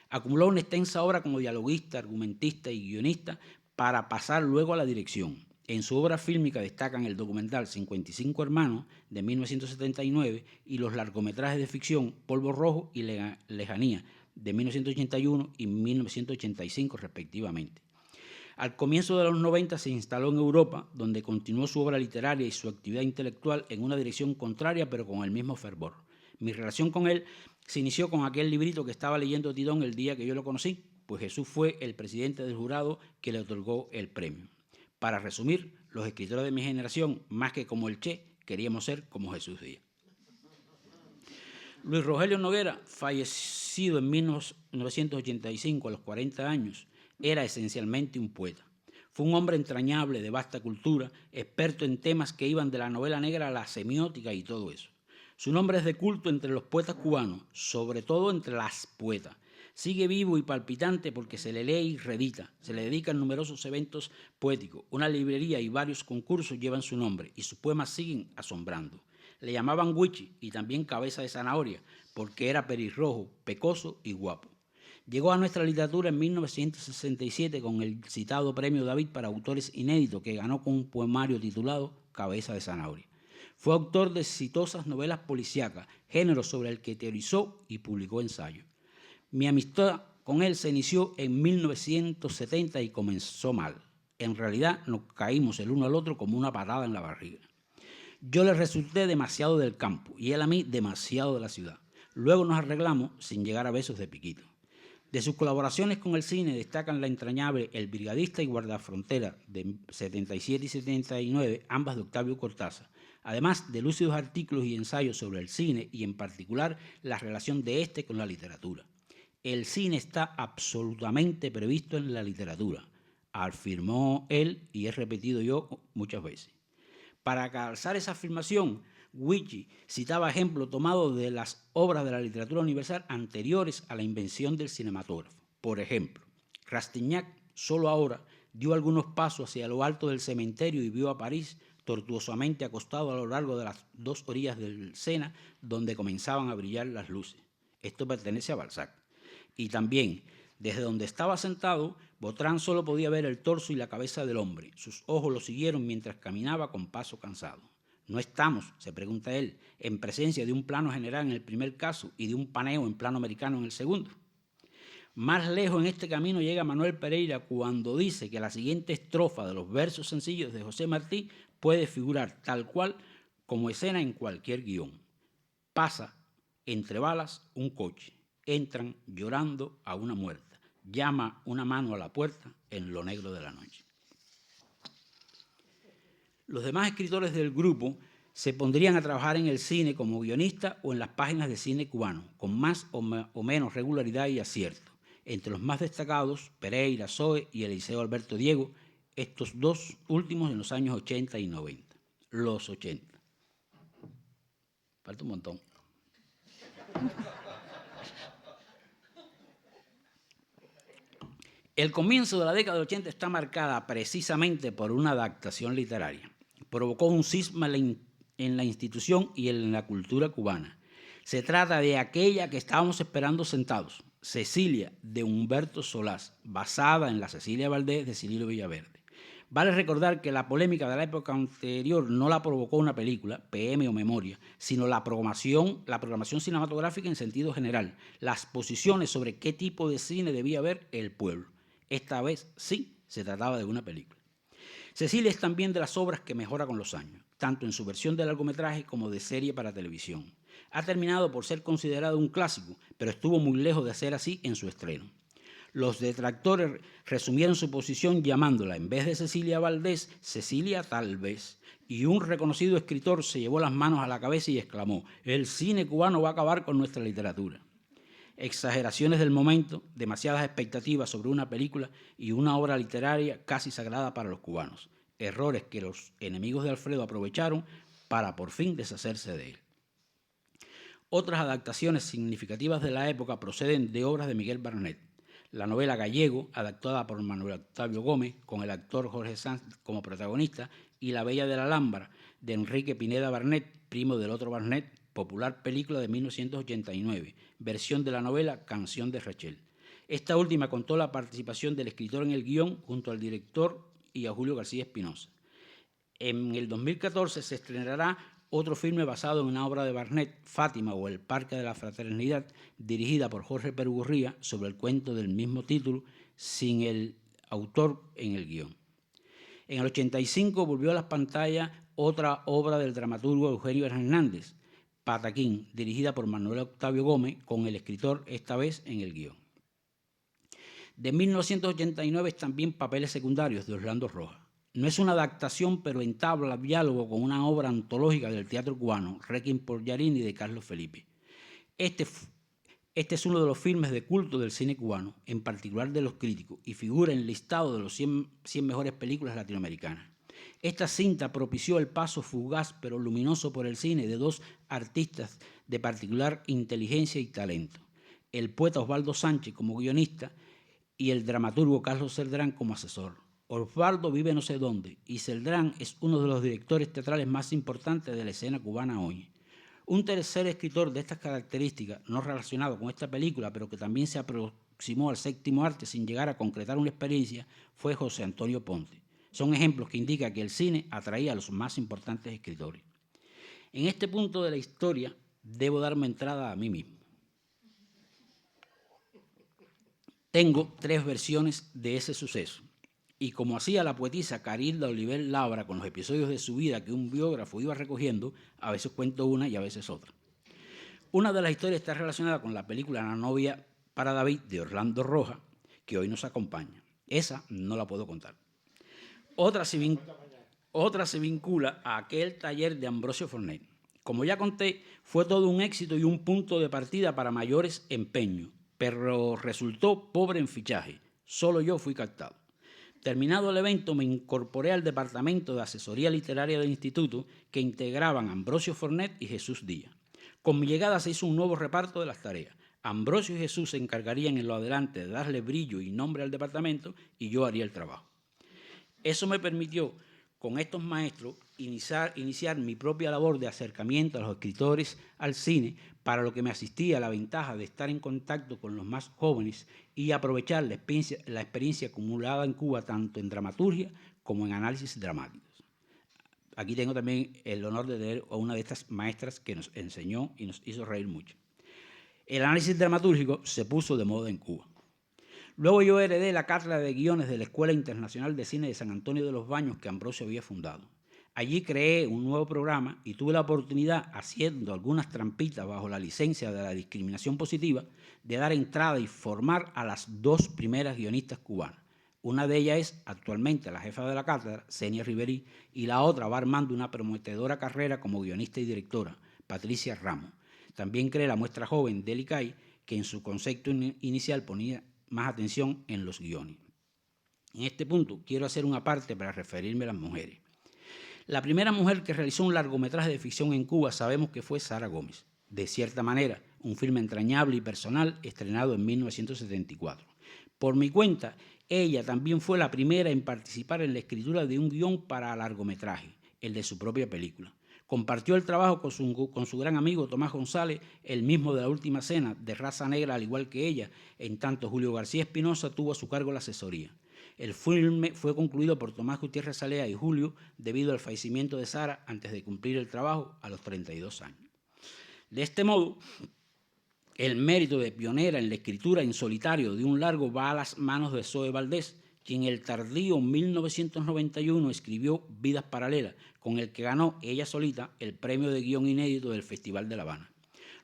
Acumuló una extensa obra como dialoguista, argumentista y guionista para pasar luego a la dirección. En su obra fílmica destacan el documental 55 Hermanos, de 1979, y los largometrajes de ficción Polvo Rojo y Lejanía, de 1981 y 1985, respectivamente. Al comienzo de los 90 se instaló en Europa, donde continuó su obra literaria y su actividad intelectual en una dirección contraria, pero con el mismo fervor. Mi relación con él se inició con aquel librito que estaba leyendo Tidón el día que yo lo conocí, pues Jesús fue el presidente del jurado que le otorgó el premio. Para resumir, los escritores de mi generación, más que como el Che, queríamos ser como Jesús Díaz. Luis Rogelio Noguera, fallecido en 1985 a los 40 años, era esencialmente un poeta. Fue un hombre entrañable, de vasta cultura, experto en temas que iban de la novela negra a la semiótica y todo eso. Su nombre es de culto entre los poetas cubanos, sobre todo entre las poetas. Sigue vivo y palpitante porque se le lee y reedita. Se le dedican numerosos eventos poéticos. Una librería y varios concursos llevan su nombre y sus poemas siguen asombrando. Le llamaban Huichi y también Cabeza de Zanahoria porque era pelirrojo, pecoso y guapo. Llegó a nuestra literatura en 1967 con el citado Premio David para autores inéditos que ganó con un poemario titulado Cabeza de Zanahoria. Fue autor de exitosas novelas policíacas, género sobre el que teorizó y publicó ensayos. Mi amistad con él se inició en 1970 y comenzó mal. En realidad nos caímos el uno al otro como una patada en la barriga. Yo le resulté demasiado del campo y él a mí demasiado de la ciudad. Luego nos arreglamos sin llegar a besos de piquito. De sus colaboraciones con el cine destacan la entrañable El Brigadista y Guardafrontera de 77 y 79, ambas de Octavio Cortázar, además de lúcidos artículos y ensayos sobre el cine y en particular la relación de este con la literatura. El cine está absolutamente previsto en la literatura, afirmó él y he repetido yo muchas veces. Para calzar esa afirmación, Huichi citaba ejemplos tomados de las obras de la literatura universal anteriores a la invención del cinematógrafo. Por ejemplo, Rastignac solo ahora dio algunos pasos hacia lo alto del cementerio y vio a París tortuosamente acostado a lo largo de las dos orillas del Sena, donde comenzaban a brillar las luces. Esto pertenece a Balzac. Y también, desde donde estaba sentado, Botran solo podía ver el torso y la cabeza del hombre. Sus ojos lo siguieron mientras caminaba con paso cansado. ¿No estamos, se pregunta él, en presencia de un plano general en el primer caso y de un paneo en plano americano en el segundo? Más lejos en este camino llega Manuel Pereira cuando dice que la siguiente estrofa de los versos sencillos de José Martí puede figurar tal cual como escena en cualquier guión. Pasa entre balas un coche, entran llorando a una muerta, llama una mano a la puerta en lo negro de la noche. Los demás escritores del grupo se pondrían a trabajar en el cine como guionistas o en las páginas de cine cubano, con más o menos regularidad y acierto. Entre los más destacados, Pereira, Zoe y Eliseo Alberto Diego, estos dos últimos en los años 80 y 90. Los 80. Falta un montón. El comienzo de la década de 80 está marcada precisamente por una adaptación literaria. Provocó un cisma en la institución y en la cultura cubana. Se trata de aquella que estábamos esperando sentados, Cecilia, de Humberto Solás, basada en la Cecilia Valdés de Cirilo Villaverde. Vale recordar que la polémica de la época anterior no la provocó una película, PM o Memoria, sino la programación cinematográfica en sentido general, las posiciones sobre qué tipo de cine debía ver el pueblo. Esta vez sí se trataba de una película. Cecilia es también de las obras que mejora con los años, tanto en su versión de largometraje como de serie para televisión. Ha terminado por ser considerado un clásico, pero estuvo muy lejos de ser así en su estreno. Los detractores resumieron su posición llamándola, en vez de Cecilia Valdés, Cecilia tal vez. Y un reconocido escritor se llevó las manos a la cabeza y exclamó: el cine cubano va a acabar con nuestra literatura. Exageraciones del momento, demasiadas expectativas sobre una película y una obra literaria casi sagrada para los cubanos. Errores que los enemigos de Alfredo aprovecharon para por fin deshacerse de él. Otras adaptaciones significativas de la época proceden de obras de Miguel Barnet. La novela Gallego, adaptada por Manuel Octavio Gómez, con el actor Jorge Sanz como protagonista, y La Bella de la Alhambra, de Enrique Pineda Barnet, primo del otro Barnet, popular película de 1989, versión de la novela Canción de Rachel. Esta última contó la participación del escritor en el guión junto al director y a Julio García Espinosa. En el 2014 se estrenará otro filme basado en una obra de Barnet, Fátima o El Parque de la Fraternidad, dirigida por Jorge Perugorría, sobre el cuento del mismo título, sin el autor en el guión. En el 85 volvió a las pantallas otra obra del dramaturgo Eugenio Hernández, Pataquín, dirigida por Manuel Octavio Gómez, con el escritor esta vez en el guión. De 1989 también Papeles secundarios, de Orlando Rojas. No es una adaptación, pero entabla diálogo con una obra antológica del teatro cubano, Requiem por Yarini, de Carlos Felipe. Este es uno de los filmes de culto del cine cubano, en particular de los críticos, y figura en el listado de los 100 mejores películas latinoamericanas. Esta cinta propició el paso fugaz pero luminoso por el cine de dos artistas de particular inteligencia y talento: el poeta Osvaldo Sánchez como guionista y el dramaturgo Carlos Celdrán como asesor. Osvaldo vive no sé dónde y Celdrán es uno de los directores teatrales más importantes de la escena cubana hoy. Un tercer escritor de estas características, no relacionado con esta película, pero que también se aproximó al séptimo arte sin llegar a concretar una experiencia, fue José Antonio Ponte. Son ejemplos que indican que el cine atraía a los más importantes escritores. En este punto de la historia debo darme entrada a mí mismo. Tengo 3 versiones de ese suceso. Y como hacía la poetisa Carilda Oliver Labra con los episodios de su vida que un biógrafo iba recogiendo, a veces cuento una y a veces otra. Una de las historias está relacionada con la película La novia para David, de Orlando Rojas, que hoy nos acompaña. Esa no la puedo contar. Otra se vincula a aquel taller de Ambrosio Fornet. Como ya conté, fue todo un éxito y un punto de partida para mayores empeños, pero resultó pobre en fichaje. Solo yo fui captado. Terminado el evento, me incorporé al departamento de asesoría literaria del instituto, que integraban Ambrosio Fornet y Jesús Díaz. Con mi llegada se hizo un nuevo reparto de las tareas. Ambrosio y Jesús se encargarían en lo adelante de darle brillo y nombre al departamento y yo haría el trabajo. Eso me permitió, con estos maestros, iniciar mi propia labor de acercamiento a los escritores al cine, para lo que me asistía la ventaja de estar en contacto con los más jóvenes y aprovechar la experiencia acumulada en Cuba, tanto en dramaturgia como en análisis dramáticos. Aquí tengo también el honor de leer a una de estas maestras que nos enseñó y nos hizo reír mucho. El análisis dramatúrgico se puso de moda en Cuba. Luego yo heredé la cátedra de guiones de la Escuela Internacional de Cine de San Antonio de los Baños que Ambrosio había fundado. Allí creé un nuevo programa y tuve la oportunidad, haciendo algunas trampitas bajo la licencia de la discriminación positiva, de dar entrada y formar a las 2 primeras guionistas cubanas. Una de ellas es actualmente la jefa de la cátedra, Senia Riverí, y la otra va armando una prometedora carrera como guionista y directora, Patricia Ramos. También creé la muestra joven del ICAI, que en su concepto inicial ponía más atención en los guiones. En este punto quiero hacer una parte para referirme a las mujeres. La primera mujer que realizó un largometraje de ficción en Cuba sabemos que fue Sara Gómez. De cierta manera, un filme entrañable y personal estrenado en 1974. Por mi cuenta, ella también fue la primera en participar en la escritura de un guión para largometraje, el de su propia película. Compartió el trabajo con su gran amigo Tomás González, el mismo de La Última Cena, de raza negra al igual que ella, en tanto Julio García Espinosa tuvo a su cargo la asesoría. El filme fue concluido por Tomás Gutiérrez Salea y Julio debido al fallecimiento de Sara antes de cumplir el trabajo a los 32 años. De este modo, el mérito de pionera en la escritura en solitario de un largo va a las manos de Zoe Valdés, quien en el tardío 1991 escribió Vidas Paralelas, con el que ganó ella solita el premio de guión inédito del Festival de La Habana.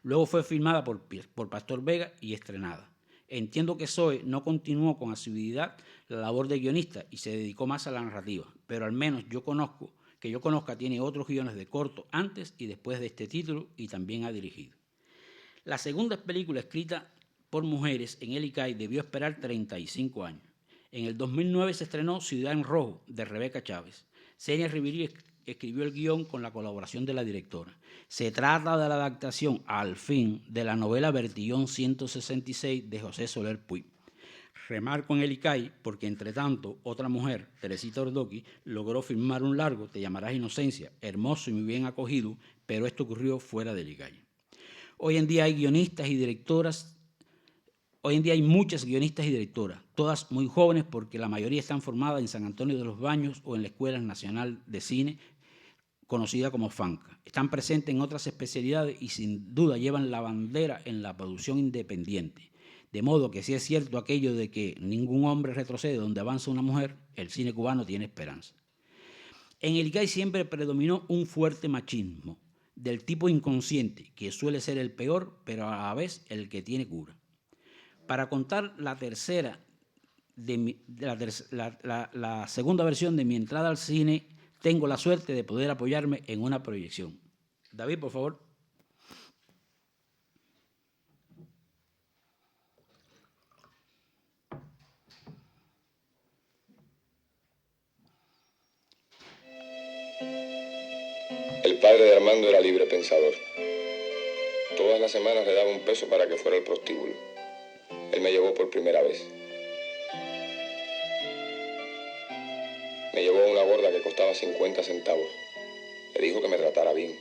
Luego fue filmada por Pastor Vega y estrenada. Entiendo que Zoe no continuó con asiduidad la labor de guionista y se dedicó más a la narrativa, pero al menos yo conozca tiene otros guiones de corto antes y después de este título y también ha dirigido. La segunda película escrita por mujeres en el ICAI debió esperar 35 años. En el 2009 se estrenó Ciudad en Rojo, de Rebeca Chávez. Senia Riverí escribió el guión con la colaboración de la directora. Se trata de la adaptación, al fin, de la novela Bertillón 166 de José Soler Puig. Remarco en el ICAI porque, entre tanto, otra mujer, Teresita Ordoqui, logró filmar un largo, Te llamarás Inocencia, hermoso y muy bien acogido, pero esto ocurrió fuera del ICAI. Hoy en día hay guionistas y directoras. Hoy en día hay muchas guionistas y directoras, todas muy jóvenes porque la mayoría están formadas en San Antonio de los Baños o en la Escuela Nacional de Cine, conocida como FANCA. Están presentes en otras especialidades y sin duda llevan la bandera en la producción independiente. De modo que si es cierto aquello de que ningún hombre retrocede donde avanza una mujer, el cine cubano tiene esperanza. En el ICAI siempre predominó un fuerte machismo, del tipo inconsciente, que suele ser el peor, pero a la vez el que tiene cura. Para contar la segunda versión de mi entrada al cine, tengo la suerte de poder apoyarme en una proyección. David, por favor. El padre de Armando era libre pensador. Todas las semanas le daba un peso para que fuera al prostíbulo. Él me llevó por primera vez. Me llevó a una gorda que costaba 50 centavos. Le dijo que me tratara bien.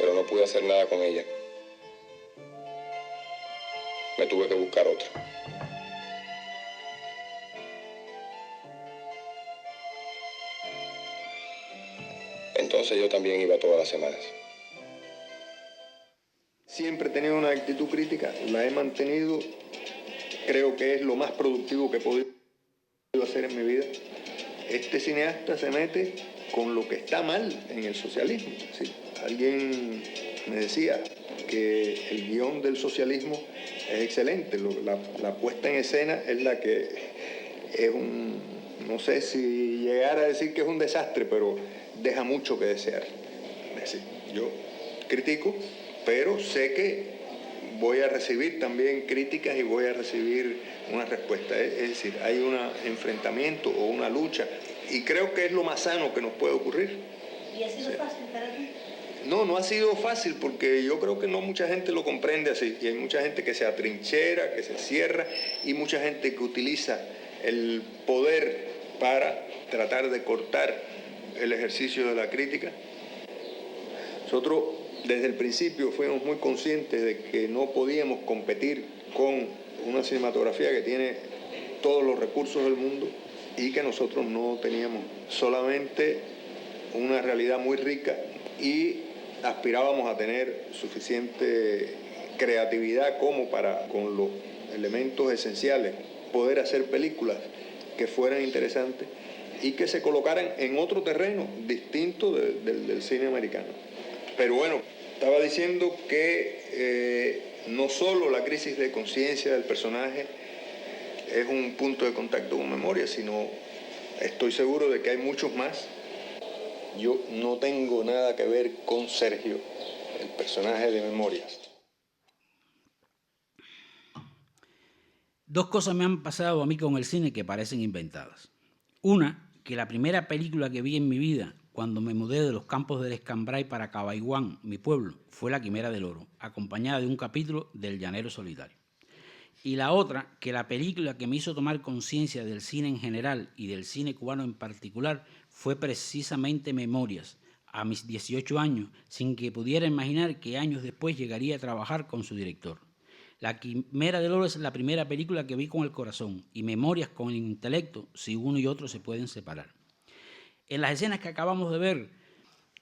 Pero no pude hacer nada con ella. Me tuve que buscar otra. Entonces yo también iba todas las semanas. Siempre he tenido una actitud crítica, la he mantenido, creo que es lo más productivo que he podido hacer en mi vida. Este cineasta se mete con lo que está mal en el socialismo. Sí. Alguien me decía que el guión del socialismo es excelente, la puesta en escena es la que es no sé si llegar a decir que es un desastre, pero deja mucho que desear. Es decir, yo critico, pero sé que voy a recibir también críticas y voy a recibir una respuesta. Es decir, hay un enfrentamiento o una lucha y creo que es lo más sano que nos puede ocurrir. ¿Y ha sido fácil para ti? No, no ha sido fácil porque yo creo que no mucha gente lo comprende así. Y hay mucha gente que se atrinchera, que se cierra, y mucha gente que utiliza el poder para tratar de cortar el ejercicio de la crítica. Nosotros desde el principio fuimos muy conscientes de que no podíamos competir con una cinematografía que tiene todos los recursos del mundo y que nosotros no teníamos, solamente una realidad muy rica, y aspirábamos a tener suficiente creatividad como para, con los elementos esenciales, poder hacer películas que fueran interesantes y que se colocaran en otro terreno distinto del cine americano. Pero bueno, estaba diciendo que no solo la crisis de conciencia del personaje es un punto de contacto con memoria, sino estoy seguro de que hay muchos más. Yo no tengo nada que ver con Sergio, el personaje de Memorias. Dos cosas me han pasado a mí con el cine que parecen inventadas. Una, que la primera película que vi en mi vida, cuando me mudé de los campos del Escambray para Cabaiguán, mi pueblo, fue La Quimera del Oro, acompañada de un capítulo del Llanero Solitario. Y la otra, que la película que me hizo tomar conciencia del cine en general y del cine cubano en particular fue precisamente Memorias, a mis 18 años, sin que pudiera imaginar que años después llegaría a trabajar con su director. La Quimera del Oro es la primera película que vi con el corazón y Memorias con el intelecto, si uno y otro se pueden separar. En las escenas que acabamos de ver,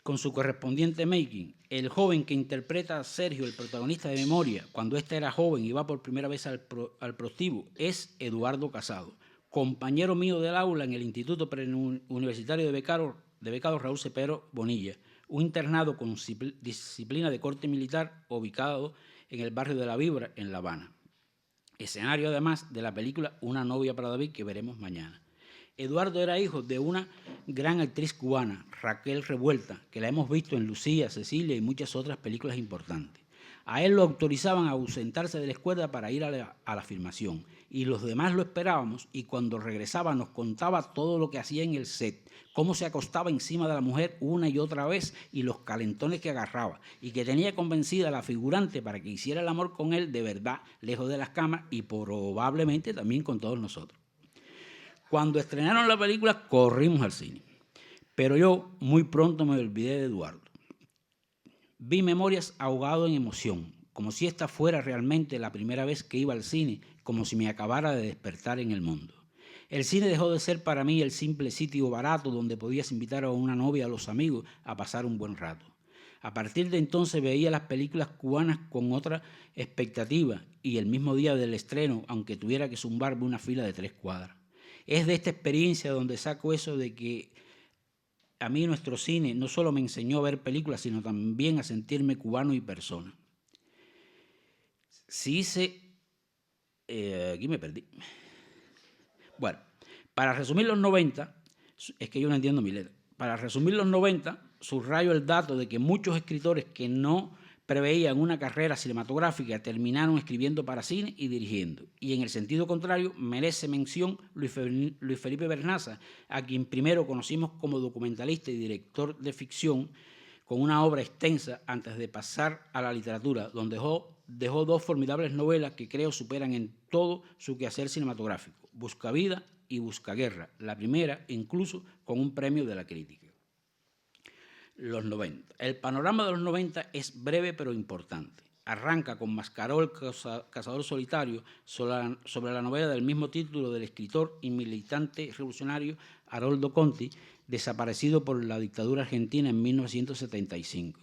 con su correspondiente making, el joven que interpreta a Sergio, el protagonista de Memoria, cuando éste era joven y va por primera vez al prostíbulo, es Eduardo Casado, compañero mío del aula en el Instituto Preuniversitario de Becados Raúl Cepero Bonilla, un internado con disciplina de corte militar ubicado en el barrio de La Vibra, en La Habana. Escenario, además, de la película Una novia para David, que veremos mañana. Eduardo era hijo de una gran actriz cubana, Raquel Revuelta, que la hemos visto en Lucía, Cecilia y muchas otras películas importantes. A él lo autorizaban a ausentarse de la escuela para ir a la filmación, y los demás lo esperábamos, y cuando regresaba nos contaba todo lo que hacía en el set, cómo se acostaba encima de la mujer una y otra vez y los calentones que agarraba, y que tenía convencida a la figurante para que hiciera el amor con él de verdad, lejos de las camas y probablemente también con todos nosotros. Cuando estrenaron la película, corrimos al cine. Pero yo muy pronto me olvidé de Eduardo. Vi Memorias ahogado en emoción, como si esta fuera realmente la primera vez que iba al cine, como si me acabara de despertar en el mundo. El cine dejó de ser para mí el simple sitio barato donde podías invitar a una novia o a los amigos a pasar un buen rato. A partir de entonces veía las películas cubanas con otra expectativa y el mismo día del estreno, aunque tuviera que zumbarme una fila de 3 cuadras. Es de esta experiencia donde saco eso de que a mí nuestro cine no solo me enseñó a ver películas, sino también a sentirme cubano y persona. Si hice... aquí me perdí. Bueno, para resumir los 90, es que yo no entiendo mi letra. Para resumir los 90, subrayo el dato de que muchos escritores que no preveían una carrera cinematográfica terminaron escribiendo para cine y dirigiendo. Y en el sentido contrario, merece mención Luis Felipe Bernaza, a quien primero conocimos como documentalista y director de ficción, con una obra extensa antes de pasar a la literatura, donde dejó 2 formidables novelas que creo superan en todo su quehacer cinematográfico, Buscavida y Buscaguerra, la primera incluso con un premio de la crítica. Los 90. El panorama de los 90 es breve pero importante. Arranca con Mascaró, el cazador solitario, sobre la novela del mismo título del escritor y militante revolucionario Haroldo Conti, desaparecido por la dictadura argentina en 1975.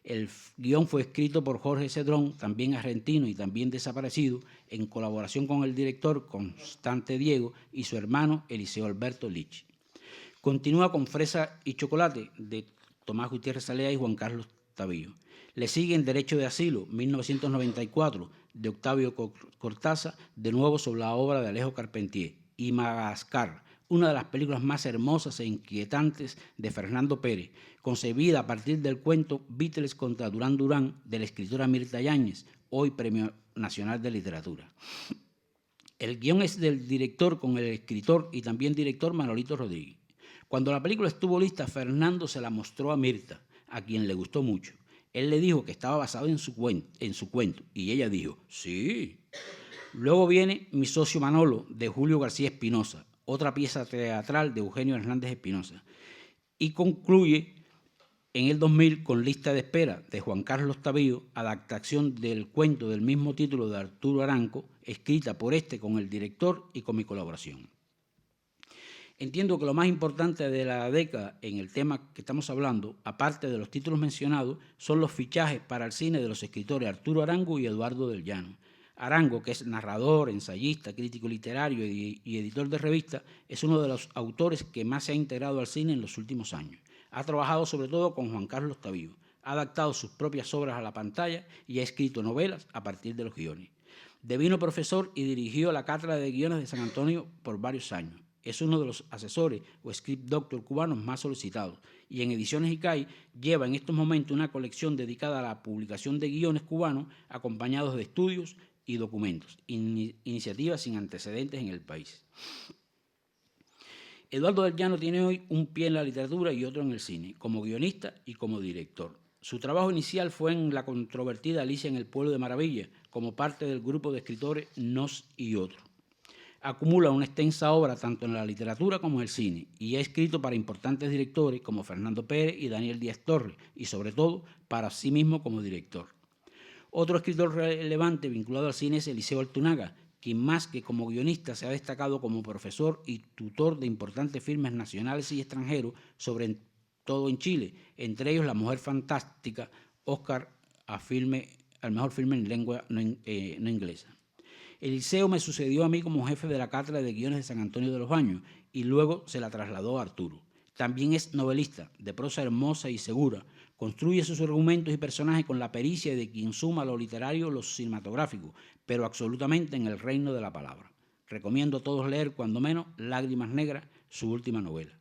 El guión fue escrito por Jorge Cedrón, también argentino y también desaparecido, en colaboración con el director Constante Diego y su hermano Eliseo Alberto Lich. Continúa con Fresa y Chocolate, de Tomás Gutiérrez Alea y Juan Carlos Tabillo. Le siguen Derecho de Asilo, 1994, de Octavio Cortázar, de nuevo sobre la obra de Alejo Carpentier, y Madagascar, una de las películas más hermosas e inquietantes de Fernando Pérez, concebida a partir del cuento Beatles contra Durán Durán, de la escritora Mirta Yáñez, hoy Premio Nacional de Literatura. El guión es del director con el escritor y también director Manolito Rodríguez. Cuando la película estuvo lista, Fernando se la mostró a Mirta, a quien le gustó mucho. Él le dijo que estaba basado en su cuento y ella dijo, sí. Luego viene Mi socio Manolo, de Julio García Espinosa, otra pieza teatral de Eugenio Hernández Espinosa. Y concluye en el 2000 con Lista de espera, de Juan Carlos Tavío, adaptación del cuento del mismo título de Arturo Aranco, escrita por este con el director y con mi colaboración. Entiendo que lo más importante de la década en el tema que estamos hablando, aparte de los títulos mencionados, son los fichajes para el cine de los escritores Arturo Arango y Eduardo del Llano. Arango, que es narrador, ensayista, crítico literario y editor de revistas, es uno de los autores que más se ha integrado al cine en los últimos años. Ha trabajado sobre todo con Juan Carlos Tavío, ha adaptado sus propias obras a la pantalla y ha escrito novelas a partir de los guiones. Devino profesor y dirigió la Cátedra de Guiones de San Antonio por varios años. Es uno de los asesores o script doctor cubanos más solicitados y en Ediciones ICAI lleva en estos momentos una colección dedicada a la publicación de guiones cubanos acompañados de estudios y documentos, iniciativas sin antecedentes en el país. Eduardo del Llano tiene hoy un pie en la literatura y otro en el cine, como guionista y como director. Su trabajo inicial fue en la controvertida Alicia en el Pueblo de Maravilla, como parte del grupo de escritores Nos y Otros. Acumula una extensa obra tanto en la literatura como en el cine y ha escrito para importantes directores como Fernando Pérez y Daniel Díaz Torres y sobre todo para sí mismo como director. Otro escritor relevante vinculado al cine es Eliseo Altunaga, quien más que como guionista se ha destacado como profesor y tutor de importantes filmes nacionales y extranjeros, sobre todo en Chile, entre ellos La Mujer Fantástica, Oscar al mejor filme en lengua no inglesa. Eliseo me sucedió a mí como jefe de la Cátedra de Guiones de San Antonio de los Baños y luego se la trasladó a Arturo. También es novelista, de prosa hermosa y segura. Construye sus argumentos y personajes con la pericia de quien suma lo literario lo cinematográfico, pero absolutamente en el reino de la palabra. Recomiendo a todos leer, cuando menos, Lágrimas Negras, su última novela.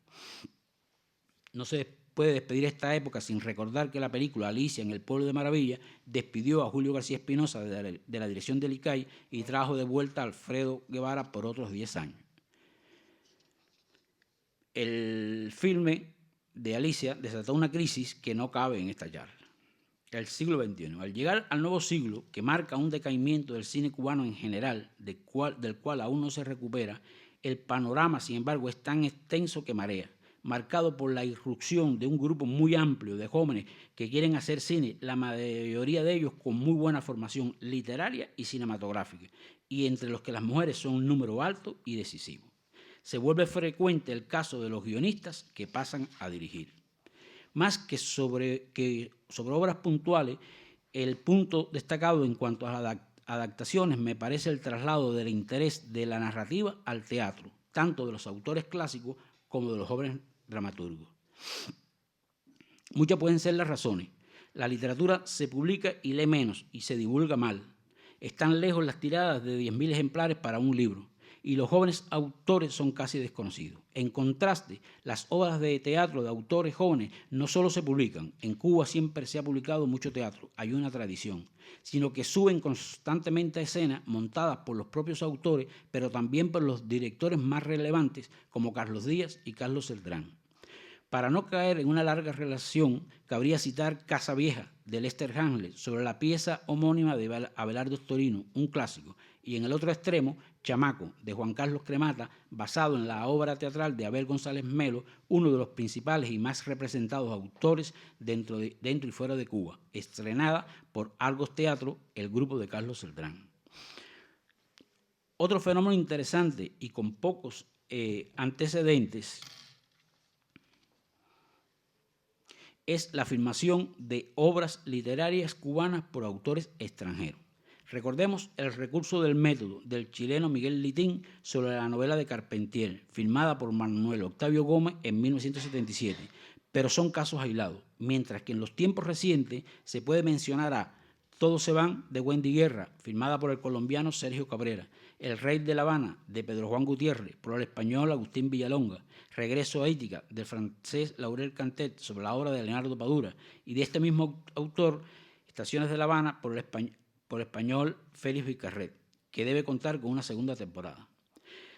No se puede despedir esta época sin recordar que la película Alicia en el Pueblo de Maravilla despidió a Julio García Espinosa de la dirección del ICAI y trajo de vuelta a Alfredo Guevara por otros 10 años. El filme de Alicia desató una crisis que no cabe en esta charla. El siglo XXI. Al llegar al nuevo siglo, que marca un decaimiento del cine cubano en general, del cual aún no se recupera, el panorama, sin embargo, es tan extenso que marea, marcado por la irrupción de un grupo muy amplio de jóvenes que quieren hacer cine, la mayoría de ellos con muy buena formación literaria y cinematográfica, y entre los que las mujeres son un número alto y decisivo. Se vuelve frecuente el caso de los guionistas que pasan a dirigir. Más que sobre obras puntuales, el punto destacado en cuanto a las adaptaciones me parece el traslado del interés de la narrativa al teatro, tanto de los autores clásicos como de los jóvenes dramaturgos. Muchas pueden ser las razones. La literatura se publica y lee menos y se divulga mal. Están lejos las tiradas de 10.000 ejemplares para un libro y los jóvenes autores son casi desconocidos. En contraste, las obras de teatro de autores jóvenes no solo se publican, en Cuba siempre se ha publicado mucho teatro, hay una tradición, sino que suben constantemente a escena montadas por los propios autores, pero también por los directores más relevantes como Carlos Díaz y Carlos Celdrán. Para no caer en una larga relación, cabría citar Casa Vieja, de Lester Hamlet, sobre la pieza homónima de Abelardo Storino, un clásico, y en el otro extremo, Chamaco, de Juan Carlos Cremata, basado en la obra teatral de Abel González Melo, uno de los principales y más representados autores dentro y fuera de Cuba, estrenada por Argos Teatro, el grupo de Carlos Celdrán. Otro fenómeno interesante y con pocos antecedentes es la filmación de obras literarias cubanas por autores extranjeros. Recordemos el recurso del método del chileno Miguel Litín sobre la novela de Carpentier, filmada por Manuel Octavio Gómez en 1977, pero son casos aislados, mientras que en los tiempos recientes se puede mencionar a Todos se van, de Wendy Guerra, filmada por el colombiano Sergio Cabrera, El Rey de La Habana, de Pedro Juan Gutiérrez, por el español Agustín Villalonga, Regreso a Ética, del francés Laurel Cantet, sobre la obra de Leonardo Padura, y de este mismo autor, Estaciones de La Habana, por el español Félix Vicarret, que debe contar con una segunda temporada.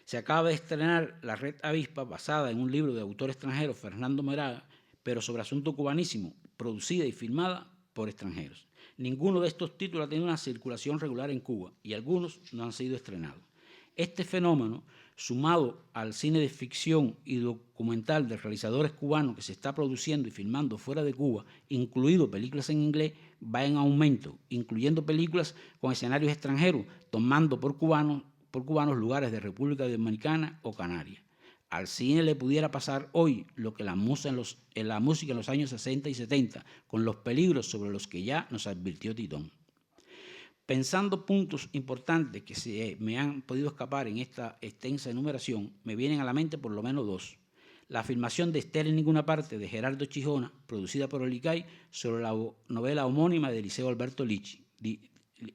Se acaba de estrenar La Red Avispa, basada en un libro de autor extranjero, Fernando Moraga, pero sobre asunto cubanísimo, producida y filmada por extranjeros. Ninguno de estos títulos ha tenido una circulación regular en Cuba y algunos no han sido estrenados. Este fenómeno, sumado al cine de ficción y documental de realizadores cubanos que se está produciendo y filmando fuera de Cuba, incluido películas en inglés, va en aumento, incluyendo películas con escenarios extranjeros, tomando por cubanos lugares de República Dominicana o Canarias. Al cine le pudiera pasar hoy lo que la música en los años 60 y 70, con los peligros sobre los que ya nos advirtió Titón. Pensando puntos importantes que se me han podido escapar en esta extensa enumeración, me vienen a la mente por lo menos dos. La filmación de Esther en ninguna parte, de Gerardo Chijona, producida por el ICAI, sobre la novela homónima de Eliseo Alberto Lichi,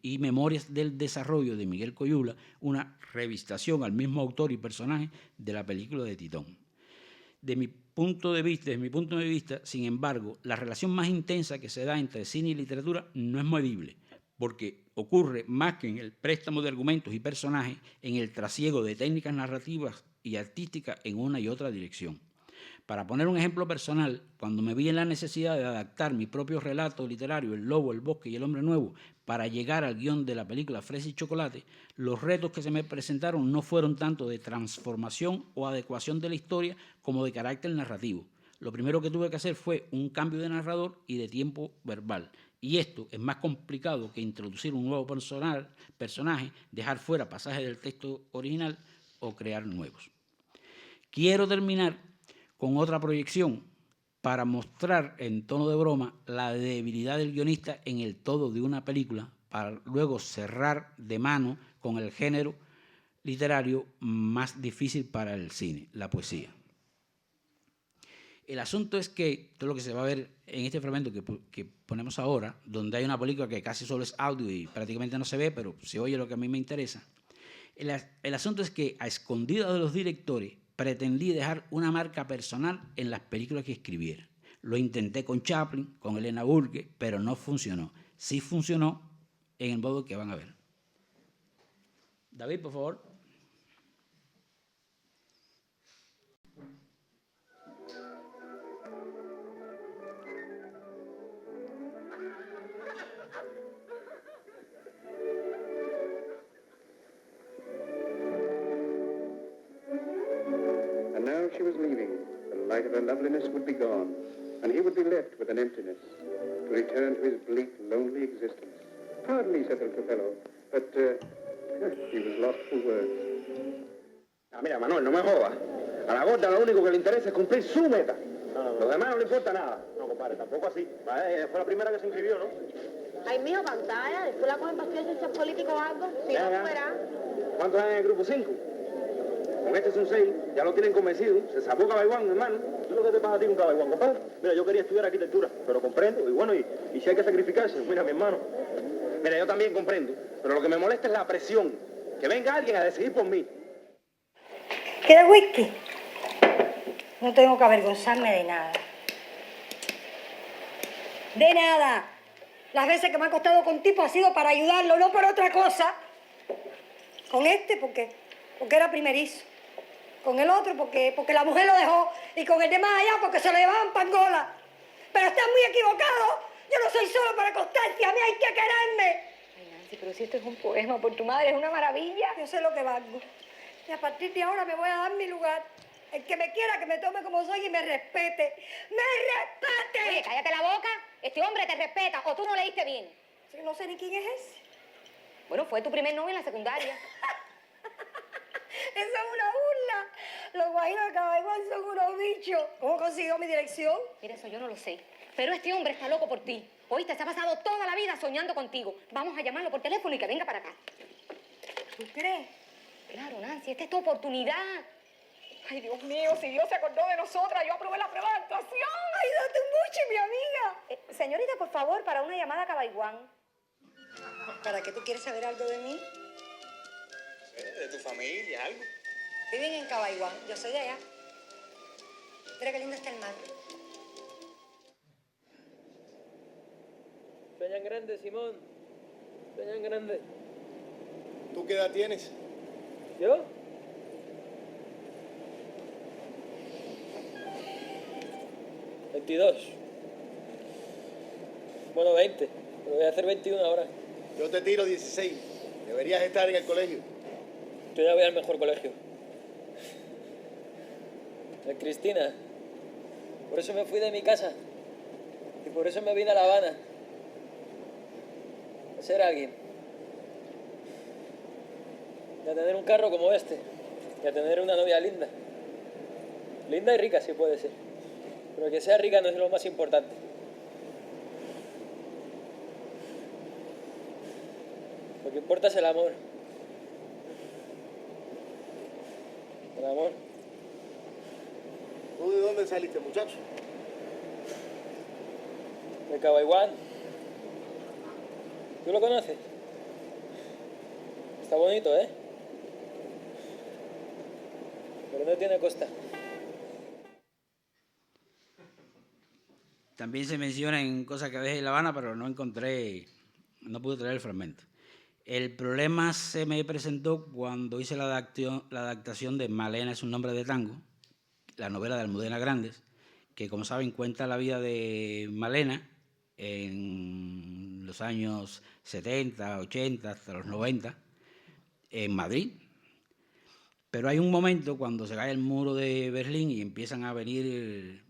y Memorias del Desarrollo, de Miguel Coyula, una revistación al mismo autor y personaje de la película de Titón. Desde mi punto de vista, sin embargo, la relación más intensa que se da entre cine y literatura no es medible, porque ocurre más que en el préstamo de argumentos y personajes, en el trasiego de técnicas narrativas y artísticas en una y otra dirección. Para poner un ejemplo personal, cuando me vi en la necesidad de adaptar mi propio relato literario, El Lobo, el Bosque y el Hombre Nuevo, para llegar al guión de la película Fresa y Chocolate, los retos que se me presentaron no fueron tanto de transformación o adecuación de la historia como de carácter narrativo. Lo primero que tuve que hacer fue un cambio de narrador y de tiempo verbal. Y esto es más complicado que introducir un nuevo personaje, dejar fuera pasajes del texto original o crear nuevos. Quiero terminar con otra proyección para mostrar en tono de broma la debilidad del guionista en el todo de una película, para luego cerrar de mano con el género literario más difícil para el cine, la poesía. El asunto es que, todo lo que se va a ver en este fragmento que ponemos ahora, donde hay una película que casi solo es audio y prácticamente no se ve, pero se oye lo que a mí me interesa, el asunto es que, a escondidas de los directores, pretendí dejar una marca personal en las películas que escribiera. Lo intenté con Chaplin, con Elena Burke, pero no funcionó. Sí funcionó en el modo que van a ver. David, por favor. And now she was leaving. The light of her loveliness would be gone, and he would be left with an emptiness, to return to his bleak, lonely existence. Pardon me, said el fellow, but he was lost for words. Ah, mira, Manuel, no me jodas. A la gorda lo único que le interesa es cumplir su meta. Los demás no le importa nada. No, compadre, tampoco así. Fue la primera que se inscribió, ¿no? Ay, mijo, pantalla. Después la cogen para ciencias políticos o algo. Si no, fuera. ¿Cuántos hay en el grupo 5? Con este son 6. Ya lo tienen convencido. Se sacó Cabaiguán, hermano. ¿Tú lo que te pasa a ti con Cabaiguán, compadre? Mira, yo quería estudiar arquitectura, pero comprendo. Y bueno, y si hay que sacrificarse, mira, mi hermano. Mira, yo también comprendo. Pero lo que me molesta es la presión. Que venga alguien a decidir por mí. ¿Quieres whisky? No tengo que avergonzarme de nada. De nada. Las veces que me ha costado con tipo ha sido para ayudarlo, no por otra cosa. Con este porque era primerizo. Con el otro porque la mujer lo dejó. Y con el de más allá porque se lo llevaban pangola. Pero estás muy equivocado. Yo no soy solo para acostarse, a mí hay que quererme. Ay, Nancy, pero si esto es un poema por tu madre, es una maravilla. Yo sé lo que valgo. Y a partir de ahora me voy a dar mi lugar. El que me quiera, que me tome como soy y me respete. ¡Me respete! Oye, cállate la boca. Este hombre te respeta o tú no leíste bien. Yo no sé ni quién es ese. Bueno, fue tu primer novio en la secundaria. Eso es una burla. Los guajiros de Cabaiguán son unos bichos. ¿Cómo consiguió mi dirección? Mira, eso yo no lo sé. Pero este hombre está loco por ti. Oíste, se ha pasado toda la vida soñando contigo. Vamos a llamarlo por teléfono y que venga para acá. ¿Tú crees? Claro, Nancy, esta es tu oportunidad. Ay, Dios mío, si Dios se acordó de nosotras, yo aprobé la prueba de actuación. Ay, date un buche, mi amiga. Señorita, por favor, para una llamada a Cabaiguán. ¿Para qué tú quieres saber algo de mí? De tu familia, algo. Viven en Cabaiguán, yo soy de allá. Mira qué lindo está el mar. Sueñan grande, Simón. Sueñan grande. ¿Tú qué edad tienes? ¿Yo? 22. Bueno, 20. Pero voy a hacer 21 ahora. Yo te tiro 16. Deberías estar en el colegio. Yo ya voy al mejor colegio. El Cristina. Por eso me fui de mi casa. Y por eso me vine a La Habana. A ser alguien. Y a tener un carro como este. Y a tener una novia linda. Linda y rica, sí puede ser. Pero que sea rica no es lo más importante. Lo que importa es el amor. El amor. ¿Tú de dónde saliste, muchacho? De Cabaiguán. ¿Tú lo conoces? Está bonito, ¿eh? Pero no tiene costa. También se menciona en Cosas que ves en La Habana, pero no pude traer el fragmento. El problema se me presentó cuando hice la adaptación de Malena es un nombre de tango, la novela de Almudena Grandes, que, como saben, cuenta la vida de Malena en los años 70, 80, hasta los 90, en Madrid. Pero hay un momento cuando se cae el muro de Berlín y empiezan a venir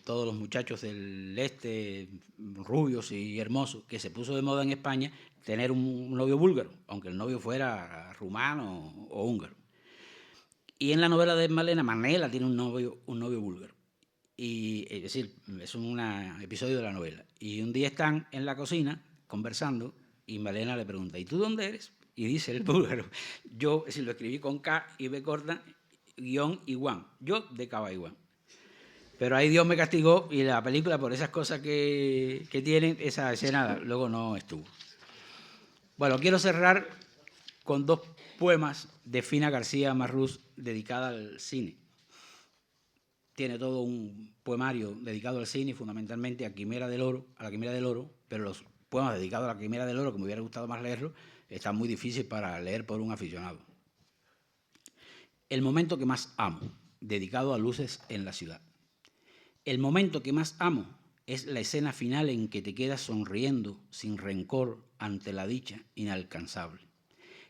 todos los muchachos del este, rubios y hermosos, que se puso de moda en España tener un novio búlgaro, aunque el novio fuera rumano o húngaro. Y en la novela de Malena, Manela tiene un novio búlgaro. Y, es decir, es un episodio de la novela. Y un día están en la cocina conversando y Malena le pregunta, ¿y tú dónde eres? Y dice el búlgaro, yo, es decir, lo escribí con K y B corta, guión Iguán, yo de Cabaiguán. Pero ahí Dios me castigó y la película, por esas cosas que tienen, esa escena luego no estuvo. Bueno, quiero cerrar con 2 poemas de Fina García Marrús dedicada al cine. Tiene todo un poemario dedicado al cine, fundamentalmente a la Quimera del Oro, pero los poemas dedicados a la Quimera del Oro, que me hubiera gustado más leerlo, están muy difíciles para leer por un aficionado. El momento que más amo, dedicado a luces en la ciudad. El momento que más amo es la escena final en que te quedas sonriendo sin rencor ante la dicha inalcanzable.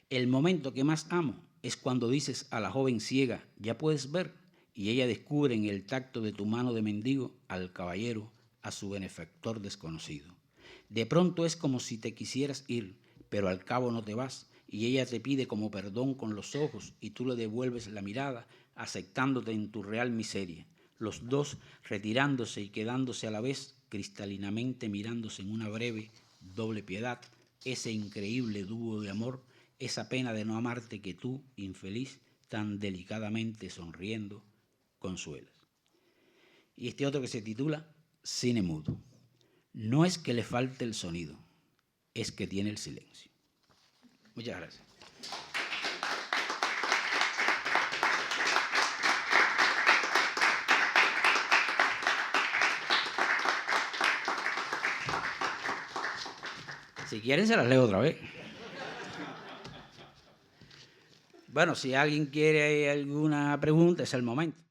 El momento que más amo es cuando dices a la joven ciega, ya puedes ver, y ella descubre en el tacto de tu mano de mendigo al caballero, a su benefactor desconocido. De pronto es como si te quisieras ir, pero al cabo no te vas, y ella te pide como perdón con los ojos, y tú le devuelves la mirada, aceptándote en tu real miseria. Los dos retirándose y quedándose a la vez, cristalinamente mirándose en una breve, doble piedad, ese increíble dúo de amor, esa pena de no amarte que tú, infeliz, tan delicadamente sonriendo, consuelas. Y este otro que se titula Cine mudo. No es que le falte el sonido, es que tiene el silencio. Muchas gracias. Si quieren, se las leo otra vez. Bueno, si alguien quiere alguna pregunta, es el momento.